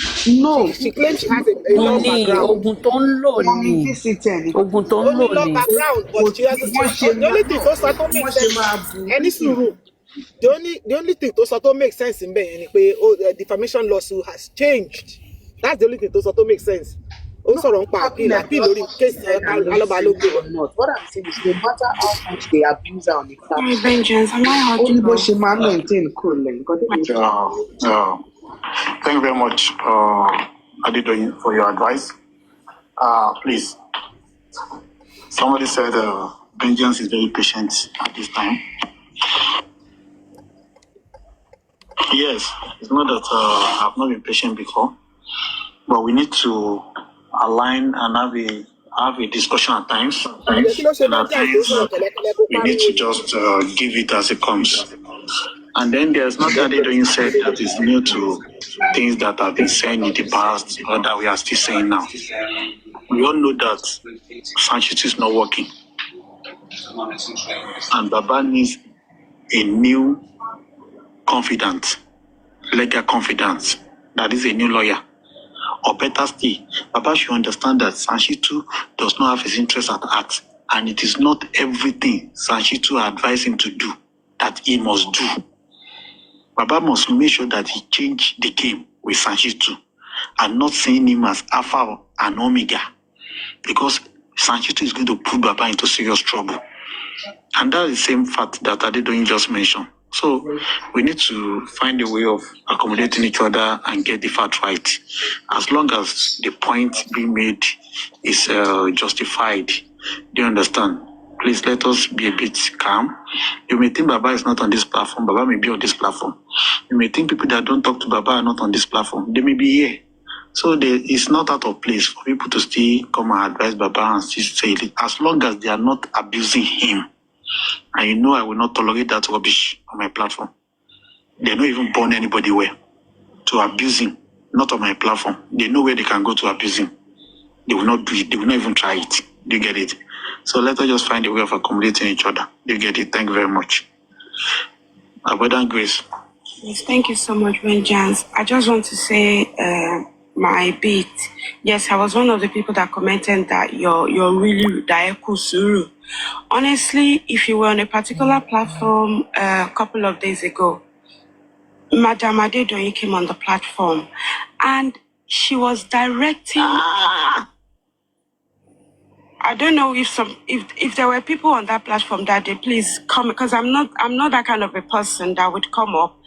No, She claims she has a law background. ogun tó ń lò wọ́n ní ní KCTN nìkan. ogun tó ń Ó ní lò law ní. background, Kò but she has sí wọ́n ṣe the only thing tó sọ tó make wọ́n ṣe sense. máa bù. Any sùúrù. The only thing tó sọ tó make sense ń bẹ̀ yẹn ni pé the defamation lawsuit has changed. That's the only thing tó sọ tó make sense. Ó sọ̀rọ̀ ń pa appeal lórí kéèsì Alọ́ba ló gbé lọ. What I'm saying is no matter how much they abuse her on the Sorry, platform, Vengeance. Am I ó ní bó audible? ṣe máa ń maintain cool lẹ̀ nǹkan tó Thank you very much, Adedoyin, for your advice. Please, somebody said vengeance is very patient at this time. Yes, it's not that I've not been patient before, but we need to align and have a discussion at times. And at times, we need to just give it as it comes. And then there's nothing Adedoyin said that is new to things that have been said in the past or that we are still saying now. We all know that Sanchez is not working. And Baba needs a new confidant, legal confidant, that is a new lawyer. Or better still, Baba should understand that Sanchez does not have his interest at heart. And it is not everything Sanchez advised him to do that he must do. Baba must make sure that he change the game with Sanchez and not seeing him as Alpha and Omega, because Sanchez is going to put Baba into serious trouble. And that's the same fact that Adedoyin just mentioned. So we need to find a way of accommodating each other and get the fact right. As long as the point being made is justified. Do you understand? Please let us be a bit calm. You may think Baba is not on this platform. Baba may be on this platform. You may think people that don't talk to Baba are not on this platform. They may be here. So it's not out of place for people to still come and advise Baba and still say it. As long as they are not abusing him. And I will not tolerate that rubbish on my platform. They're not even born anybody where to abuse him. Not on my platform. They know where they can go to abuse him. They will not do it. They will not even try it. Do you get it? So let us just find a way of accommodating each other. Do you get it? Thank you very much. Abundant Grace. Yes, thank you so much, Vengeance. I just want to say my bit. Yes, I was one of the people that commented that you're really Daeku Suru. Honestly, if you were on a particular platform a couple of days ago, Madam Adedoyin came on the platform and she was directing. I don't know if there were people on that platform that day, please come, because I'm not that kind of a person that would come up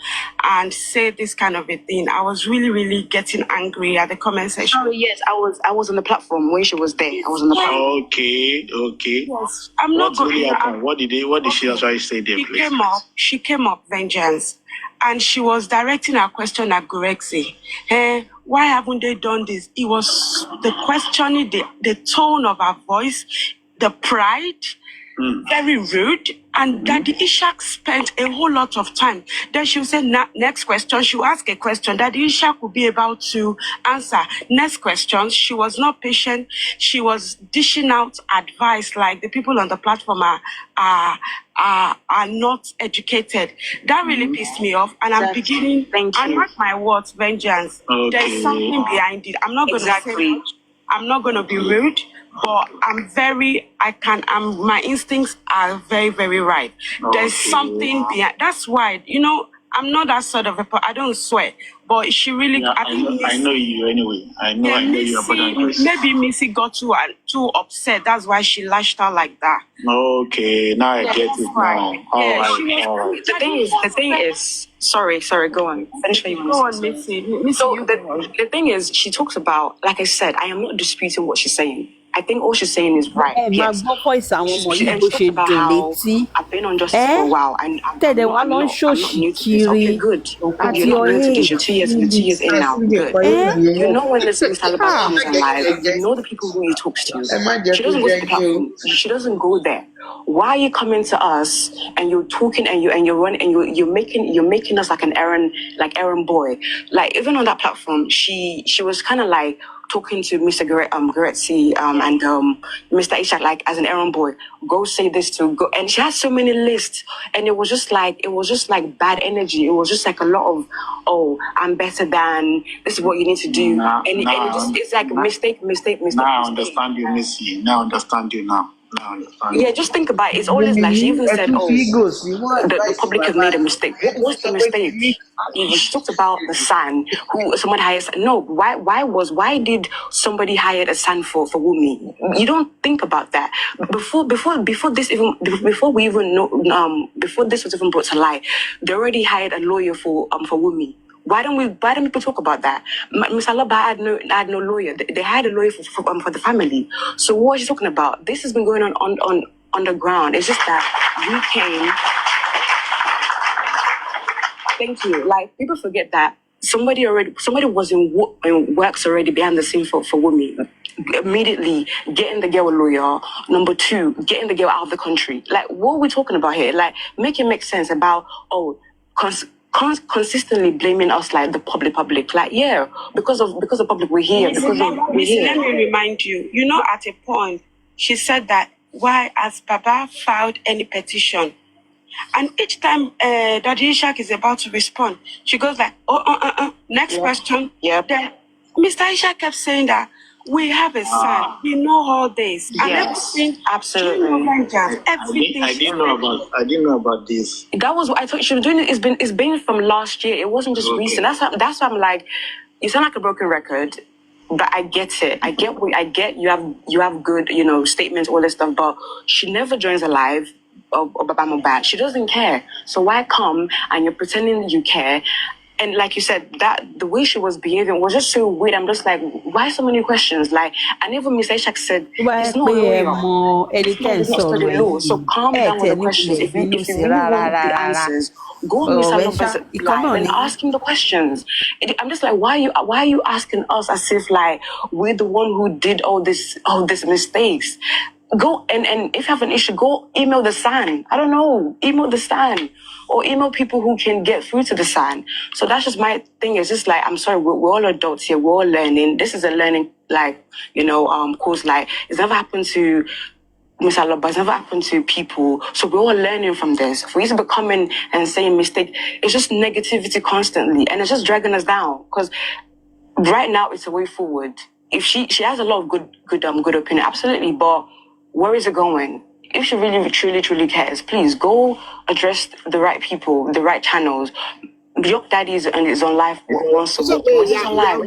and say this kind of a thing. I was really getting angry at the comment section. Oh yes, I was on the platform when she was there. I was on the platform. Okay. Yes, I'm not going. What really happened? What did she actually say there, please? She came up, Vengeance, and she was directing her question at Gurezy. Hey, why haven't they done this? It was the questioning, the tone of her voice, the pride, very rude. And Daddy Ishak spent a whole lot of time. Then she'll say, next question. She'll ask a question. Daddy Ishak will be about to answer. Next question. She was not patient. She was dishing out advice like the people on the platform are not educated. That really pissed me off. And I'm beginning, and mark my words, vengeance. There's something behind it. I'm not going to say much. I'm not going to be rude, but my instincts are very, very right. There's something behind. That's why, I'm not that sort of I don't swear, but she really, Yeah, I know you anyway. I know you about that. Maybe Missy got too upset. That's why she lashed out like that. Okay, now I get it now. All right. The thing is, sorry, go on. Finish what you want to say. Go on, Missy. So the thing is, she talks about, like I said, I am not disputing what she's saying. I think all she's saying is right. Yes. She talked about how I've been on justice for a while and I'm not new to this. Okay, good. You're not new to this. You're 2 years in now. Good. You know when this Mr. Alaba comes alive, you know the people who he talks to. She doesn't go to the platform. She doesn't go there. Why are you coming to us and you're talking and you're running and you're making us like an errand boy? Like even on that platform, she was kind of like talking to Mr. Gurezy and Mr. Ishak like as an errand boy. Go say this to go, and she has so many lists, and it was just like bad energy. It was just like a lot of, oh, I'm better than, this is what you need to do, it's like mistake. Now I understand you, Missy. Now I understand you now. Yeah, just think about it. It's always like she even said, oh, the public have made a mistake. What was the mistake? She talked about the son who someone hired. No, why did somebody hire a son for Wumi? You don't think about that. Before this was even brought to light, they already hired a lawyer for Wumi. Why don't people talk about that? Miss Alaba had no lawyer. They hired a lawyer for the family. So what is she talking about? This has been going on the ground. It's just that we came. Thank you. Like people forget that somebody was in works already behind the scene for Wumi. Immediately getting the girl a lawyer. Number 2, getting the girl out of the country. Like what are we talking about here? Like make it make sense about consistently blaming us like the public, like because of public we're here. Let me remind you. At a point she said that why has Baba filed any petition, and each time Daddy Ishak is about to respond, she goes like, next question. Then Mr. Ishak kept saying that we have a son. We know all this. Yes, absolutely. I didn't know about this. That was what I thought she was doing. It's been from last year. It wasn't just recent. That's why I'm like, you sound like a broken record. But I get it. I get you have good, statements, all this stuff. But she never joins a live of Baba Bad. She doesn't care. So why come and you're pretending you care? And like you said, that the way she was behaving was just so weird. I'm just like, why so many questions? Like, and even Mr. Ishak said, it's not a lawyer. It's not studying law. So calm down with the questions. If you really want the answers, go on Mr. Lopez's live and ask him the questions. I'm just like, why are you asking us as if like we're the one who did all these mistakes? Go and if you have an issue, go email the SAN. I don't know, email the SAN or email people who can get through to the SAN. So that's just my thing. It's just like, I'm sorry, we're all adults here. We're all learning. This is a learning, course. Like it's never happened to Miss Alaba. It's never happened to people. So we're all learning from this. For you to be coming and saying mistake, it's just negativity constantly, and it's just dragging us down. Because right now it's a way forward. If she has a lot of good opinion, absolutely, but where is it going? If she really, truly cares, please go address the right people, the right channels. Your daddy is on live once a week. Once it's on live,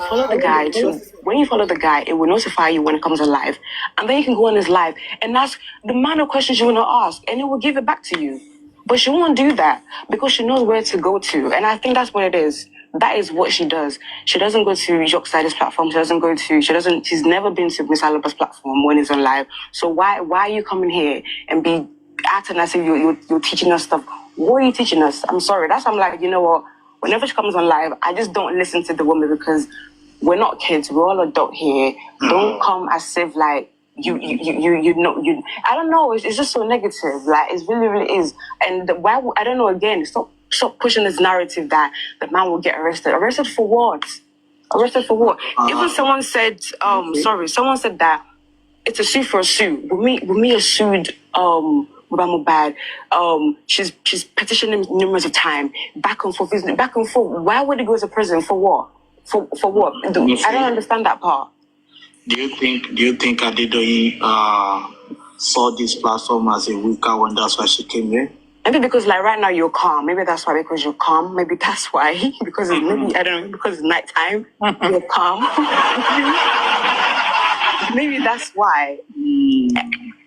follow the guy too. When you follow the guy, it will notify you when it comes on live. And then you can go on his live and ask the amount of questions you want to ask, and it will give it back to you. But she won't do that because she knows where to go to. And I think that's what it is. That is what she does. She doesn't go to Yokside's platform. She's never been to Miss Alaba's platform when it's on live. So why are you coming here and be acting as if you're teaching us stuff? What are you teaching us? I'm sorry. That's why I'm like, you know what? Whenever she comes on live, I just don't listen to the woman because we're not kids. We're all adult here. Don't come as if like you know, I don't know, it's just so negative. Like, it really is. And I don't know, again, stop pushing this narrative that the man will get arrested. Arrested for what? Arrested for what? Even someone said, someone said that it's a sue for a sue. Wunmi has sued Mubad. She's petitioned him numerous of times, back and forth. Why would he go to prison for what? For what? I don't understand that part. Do you think Adedoyin saw this platform as a weaker one? That's why she came here. Maybe because like right now you're calm. Maybe that's why, because you're calm. Maybe that's why. Because maybe I don't know, because it's nighttime. You're calm. Maybe that's why.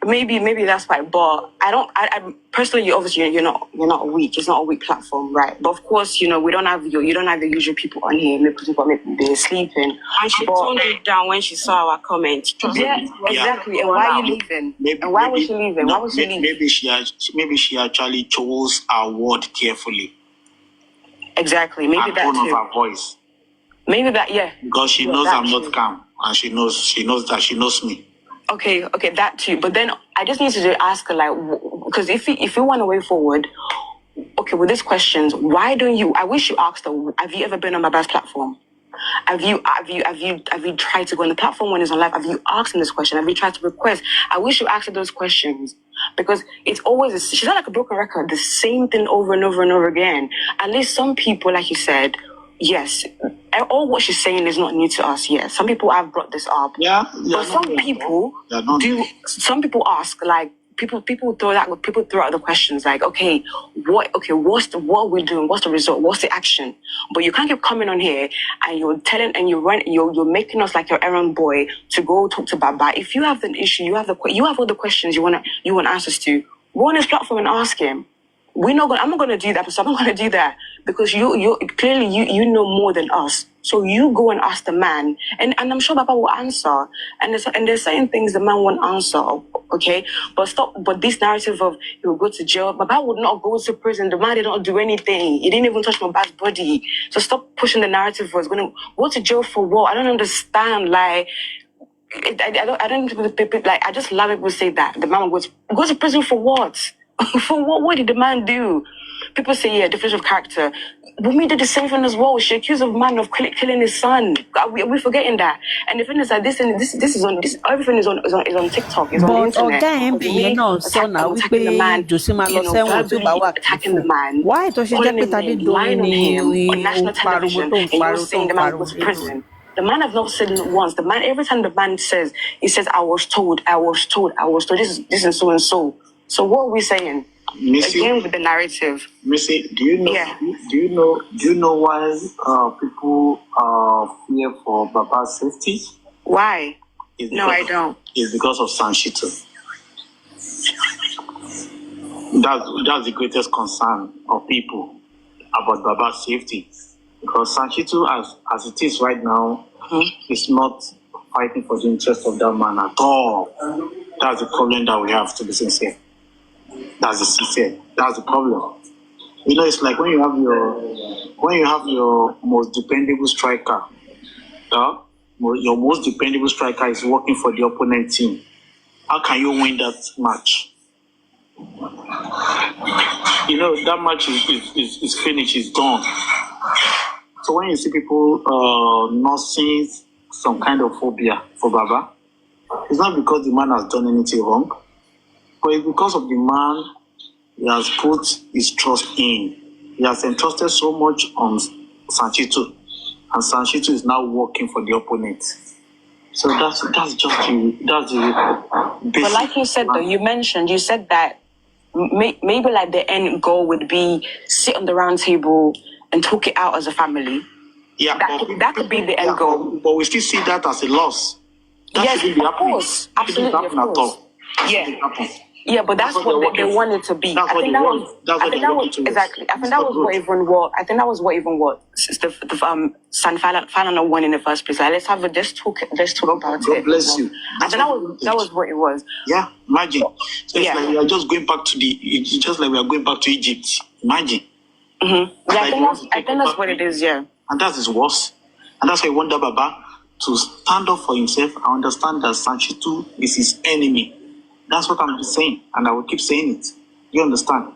Maybe that's why. But I personally, obviously, you're not weak. It's not a weak platform, right? But of course, you don't have the usual people on here. Maybe they're sleeping. And she toned it down when she saw our comment. Yeah, exactly. And why are you leaving? And why was she leaving? Why was she leaving? Maybe she actually chose her word carefully. Exactly. Maybe that tone too. of her voice. Maybe that, yeah. Because she knows I'm not calm, and she knows that she knows me. Okay, that too. But then I just need to ask her, like, because if you want a way forward, okay, with these questions, why don't you? I wish you asked her. Have you ever been on my best platform? Have you tried to go on the platform when it's on live? Have you asked him this question? Have you tried to request? I wish you asked her those questions, because it's always she's not like a broken record, the same thing over and over and over again. At least some people, like you said, yes, all what she's saying is not new to us. Yes, some people have brought this up. Yeah, but some people do. Some people ask, like, people throw out the questions like, what are we doing? What's the result? What's the action? But you can't keep coming on here and you're making us like your errand boy to go talk to Baba. If you have an issue, you have all the questions you want answers to, go on his platform and ask him. I'm not gonna do that, because I'm not gonna do that, because you clearly you know more than us. So you go and ask the man, and I'm sure Baba will answer. And there's certain things the man won't answer, okay? But this narrative of he will go to jail, Baba would not go to prison. The man did not do anything. He didn't even touch Baba's body. So stop pushing the narrative of he's gonna go to jail for what? I don't understand. Like, I don't like. I just love it when people say that the man will go to prison for what? For what? What did the man do? People say, yeah, difference of character. Wunmi did the same thing as well. She accused a man of killing his son. We're forgetting that. And the thing is that this is on this. Everything is on TikTok. It's on the internet. Attacking the man, attacking the man. Why does she lying on him on national television, and you're saying the man will go to prison? The man has not said it once. The man, every time the man says, he says, I was told. This is so and so. So what are we saying? Missy, again with the narrative. Missy, do you know? Yeah. Do you know why people fear for Baba's safety? Why? No, I don't. It's because of Sanshito. That's the greatest concern of people about Baba's safety, because Sanshito, as it is right now, is not fighting for the interest of that man at all. That's the problem that we have, to be sincere. That's the problem. It's like when you have your most dependable striker, your most dependable striker is working for the opponent team. How can you win that match? That match is finished, it's done. So when you see people nursing some kind of phobia for Baba, it's not because the man has done anything wrong, but it's because of the man he has put his trust in. He has entrusted so much on Sanshito, and Sanshito is now working for the opponent. So that's the basic. But like you said, though, you said that maybe like the end goal would be sit on the round table and talk it out as a family. Yeah, that could be the end goal. But we still see that as a loss. Yes, of course, absolutely, of course. Yeah, but that's what they wanted to be. I think that was what the San Falana won in the first place. Like, let's talk about it. God bless you. I think that was what it was. Yeah, imagine. So it's like we are just going back to it's just like we are going back to Egypt. Imagine. Mm-hmm. Yeah, I think that's what it is. Yeah. And that is worse. And that's why I wonder, Baba, to stand up for himself and understand that Sanchitu is his enemy. That's what I'm saying, and I will keep saying it. You understand?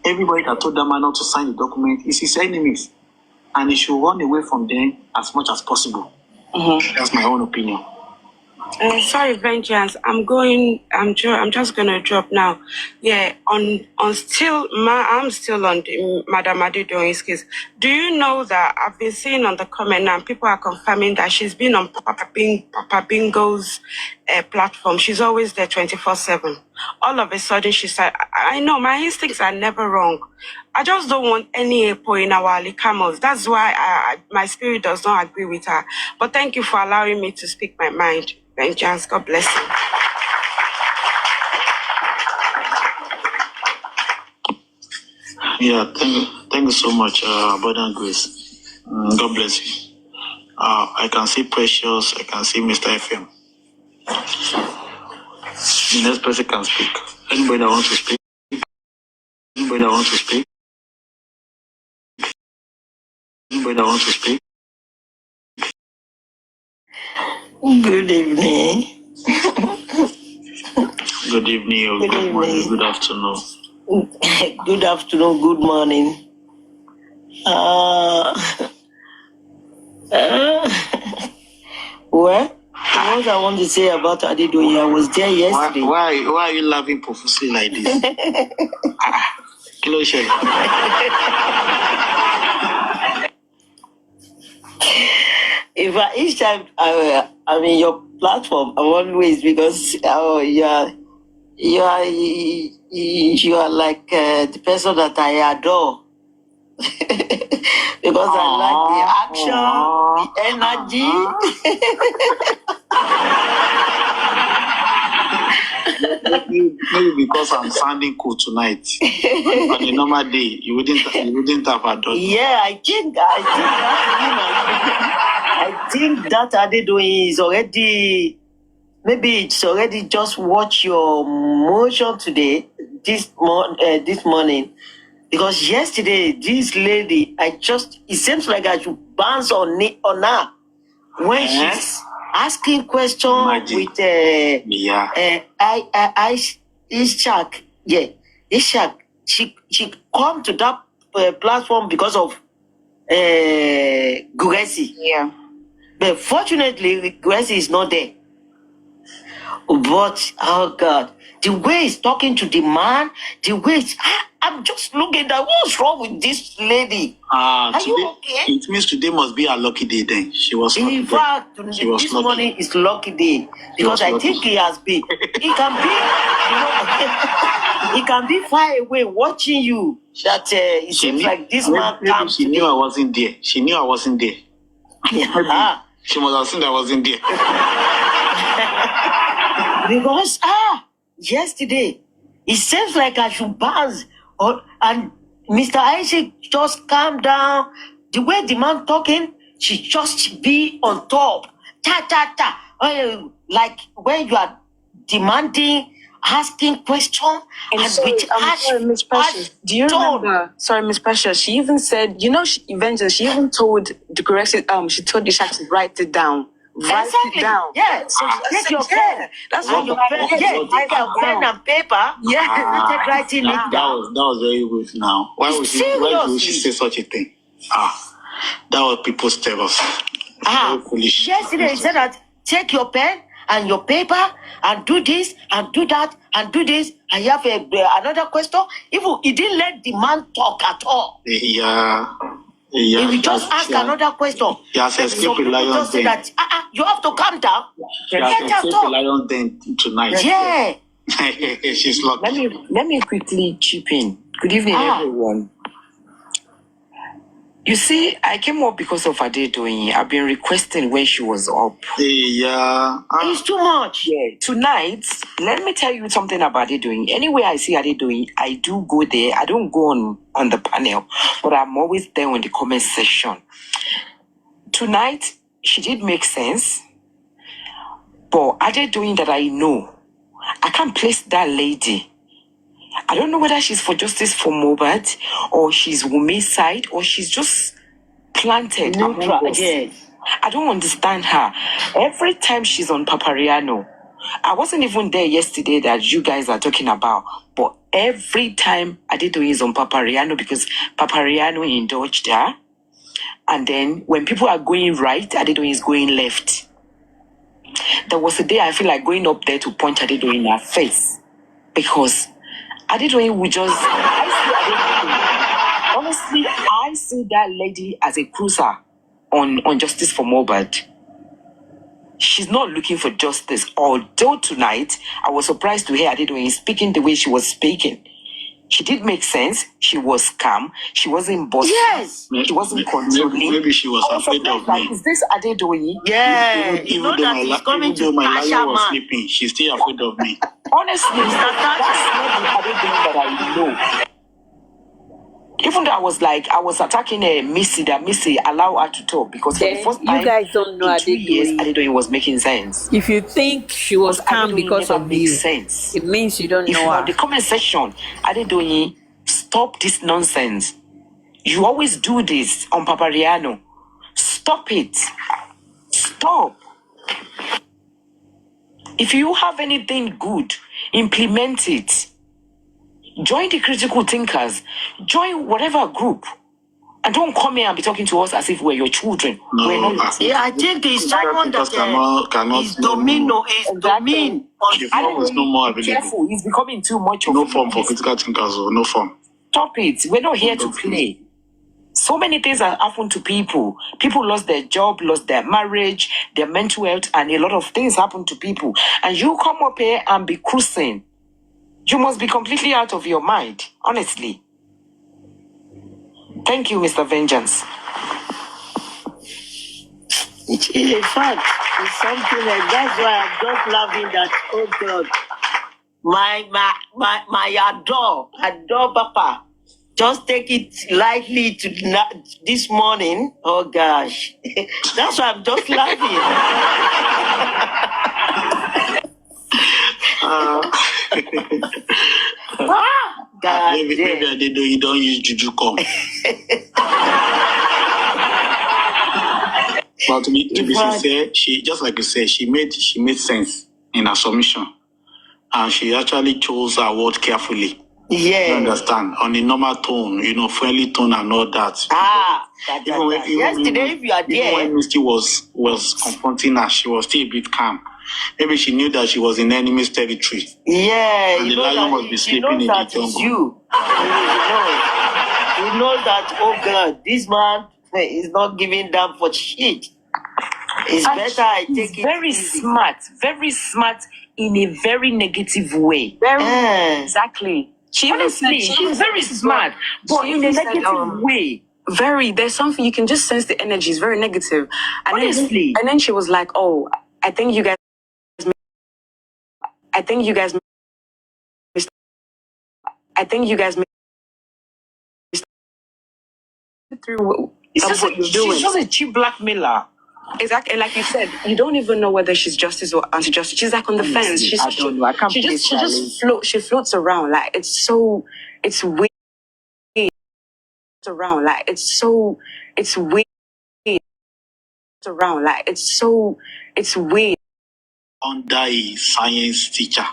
Everybody that told that man not to sign the document is his enemies, and he should run away from them as much as possible. That's my own opinion. Sorry, Vengeance. I'm just gonna drop now. Yeah, I'm still on the Madam Adedoyin's case. Do you know that I've been seeing on the comment now, people are confirming that she's been on Papa Bingo's platform. She's always there 24/7. All of a sudden, she said, I know my instincts are never wrong. I just don't want any epo in our alikamos. That's why my spirit does not agree with her. But thank you for allowing me to speak my mind. Vengeance, God bless you. Yeah, thank you so much, Brother Grace. God bless you. I can see Precious, I can see Mr. FM. The next person can speak. Anybody that wants to speak? Anybody that wants to speak? Anybody that wants to speak? Good evening. Good evening, or good morning, good afternoon. Good afternoon, good morning. Well, what I want to say about Adedoyin, I was there yesterday. Why are you laughing profusely like this? Kilo shell. If each time I'm in your platform, I'm always, because you are like the person that I adore. Because I like the action, the energy. Maybe because I'm sounding cool tonight. On a normal day, you wouldn't have adore. Yeah, I think that Adedoyin is already, maybe it's already just watch your motion today, this morning. Because yesterday, this lady, it seems like I should bounce on her when she's asking questions with Ishak. Yeah, Ishak. She come to that platform because of Gurezy. Yeah. But fortunately, Gurezy is not there. But, oh God, the way he's talking to the man, the way I'm just looking at what's wrong with this lady. Are today, you okay? It means today must be a lucky day then. She was lucky. In fact, this morning is lucky day. Because I think he has been. He can be, he can be far away watching you. That it seems like this man comes. She knew I wasn't there. She knew I wasn't there. Yeah. She must have seen I wasn't there. Because yesterday it seems like I should bounce, and Mr. Isaac just calm down. The way the man talking, she just be on top. Like when you are demanding, asking questions, And sorry, Miss Precious. Do you remember? Sorry, Miss Precious. She even said, eventually she even told the correction. She told Ishak to write it down. Write it down. Yeah. So take your pen. That's what your pen. Pen and paper. Yeah. Writing it down. That was very good. Now, why would she say such a thing? That was people's terrors. Very foolish. Yesterday he said that take your pen and your paper and do this and do that and do this, and you have another question. Even he didn't let the man talk at all. Yeah. If you just ask another question, yes, escape the lion just say that you have to calm down. Yes, escape the lion den tonight. Yeah. She's lucky. Let me quickly chip in. Good evening, everyone. You see, I came up because of Adedoyin. I've been requesting when she was up. Yeah. It's too much. Yeah. Tonight, let me tell you something about Adedoyin. Anywhere I see Adedoyin, I do go there. I don't go on the panel, but I'm always there in the comment section. Tonight, she did make sense. But Adedoyin that I know, I can't place that lady. I don't know whether she's for justice for Mohbad or she's Wumi's side or she's just planted. Neutral, yes. I don't understand her. Every time she's on Papariano, I wasn't even there yesterday that you guys are talking about, but every time Adedoyin is on Papariano because Papariano indulged her. And then when people are going right, Adedoyin is going left. There was a day I feel like going up there to punch Adedoyin in her face because Adedoyin would just... Honestly, I see that lady as a cruiser on Justice for Mohbad. She's not looking for justice. Although tonight, I was surprised to hear Adedoyin speaking the way she was speaking. She did make sense. She was calm. She wasn't bossy. Yes. She wasn't controlling. Maybe she was afraid of me. Is this Adedoyin? Yeah. You know that he's coming to my cash lion her was man. sleeping, she's still afraid of me. Honestly, that's not the Adedoyin that I know. Even though I was attacking Missy, that Missy allow her to talk because for the Then first you time guys don't know in 2 years, Adedoyin. Adedoyin was making sense. If you think she was calm Adedoyin because never of makes you, sense. it means you don't If know you're her. on the comment section, Adedoyin, stop this nonsense. You always do this on Papariano. Stop it. Stop. If you have anything good, implement it. Join the critical thinkers. Join whatever group. And don't come here and be talking to us as if we're your children. No, we're not. Yeah, I think it's someone that cannot is domino, is domin. The form is no more available. Careful, it's becoming too much of No form for critical thinkers, or no form. Stop it. We're not here to play. So many things have happened to people. People lost their job, lost their marriage, their mental health, and a lot of things happen to people. And you come up here and be cruising. You must be completely out of your mind, honestly. Thank you, Mr. Vengeance. In fact, it's something like that's why I'm just laughing that, oh God, my adore Papa. Just take it lightly this morning. Oh gosh. That's why I'm just laughing. God Maybe you don't use juju come. But to be sincere, she, just like you said, she made sense in her submission, and she actually chose her word carefully. Yeah. You understand? On a normal tone, friendly tone and all that. Yesterday, if you are there. Even when Misty was confronting her, she was still a bit calm. Maybe she knew that she was in enemy's territory. Yeah. And the lion must be sleeping in the jungle. You know that, oh God, this man is not giving them for shit. It's better I take it. Very smart in a very negative way. Exactly. Honestly, she's very smart, but in a negative way. There's something, you can just sense the energy is very negative. And Honestly. And then she was like, oh, I think you guys through She's just a cheap blackmailer. Exactly, and like you said, you don't even know whether she's justice or anti-justice. She's like on the fence. I don't know. I can't. She just floats around like it's weird. Around like it's weird. Under a science teacher.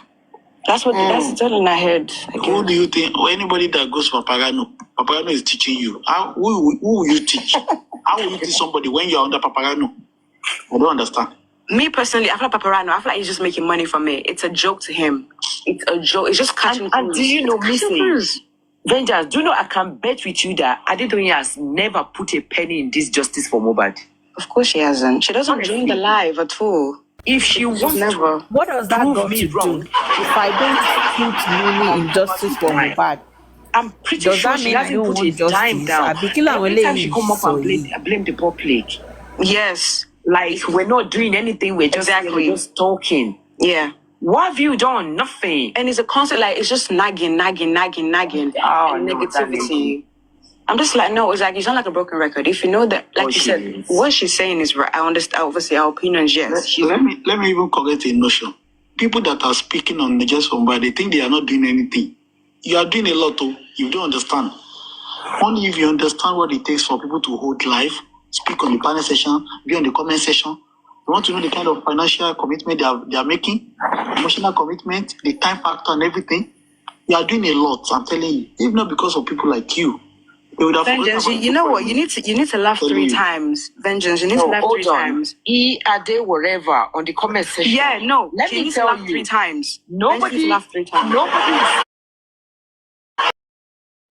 That's the telling I heard. Who do you think? Or anybody that goes for Papagano is teaching you. Who will you teach? How will you teach somebody when you're under Papagano? I don't understand. Me personally, I feel like Paparano, I feel like he's just making money from it. It's a joke to him. It's a joke. It's just catching. And do you know, Missy? Vengeance, do you know I can bet with you that Adedoyin has never put a penny in this justice for Mohbad? Of course she hasn't. She doesn't join the live at all. If she wants never. What does that prove got me to wrong, do? If I don't put money in justice for Mohbad, I'm pretty does sure that she mean I hasn't don't put want a dime justice? down. Every time she come up and blame the public. Yes. Like, we're not doing anything, we're just talking. Yeah. What have you done? Nothing. And it's a constant, like, it's just nagging, and negativity. I'm just like, no, it's like, you sound like a broken record. If you know that, like you said, what she's saying is right. I understand, obviously, our opinions, yes. Let me even correct a notion. People that are speaking on just from they think they are not doing anything. You are doing a lot, though. You don't understand. Only if you understand what it takes for people to hold life, speak on the panel session, be on the comment section. You want to know the kind of financial commitment they are making, emotional commitment, the time factor and everything. You are doing a lot, I'm telling you. If not because of people like you, they would have Vengeance, you know what? You need to laugh three times. Vengeance, you need to laugh three times. Are they whatever on the comment section? Yeah, no. Let me tell laugh you, three times. Nobody laugh three times.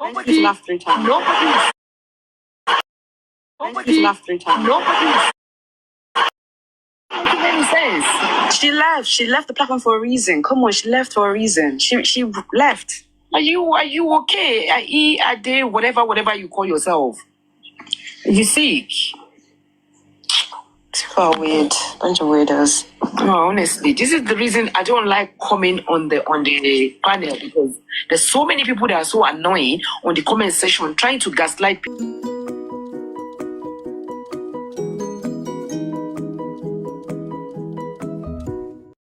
Nobody laugh three times. Nobody laugh three times. Nobody making any sense. She left. She left the platform for a reason. Come on, she left for a reason. She left. Are you okay? Are they whatever you call yourself? You sick? People are weird. Bunch of weirdos. No, honestly, this is the reason I don't like coming on the panel, because there's so many people that are so annoying on the comment section trying to gaslight people.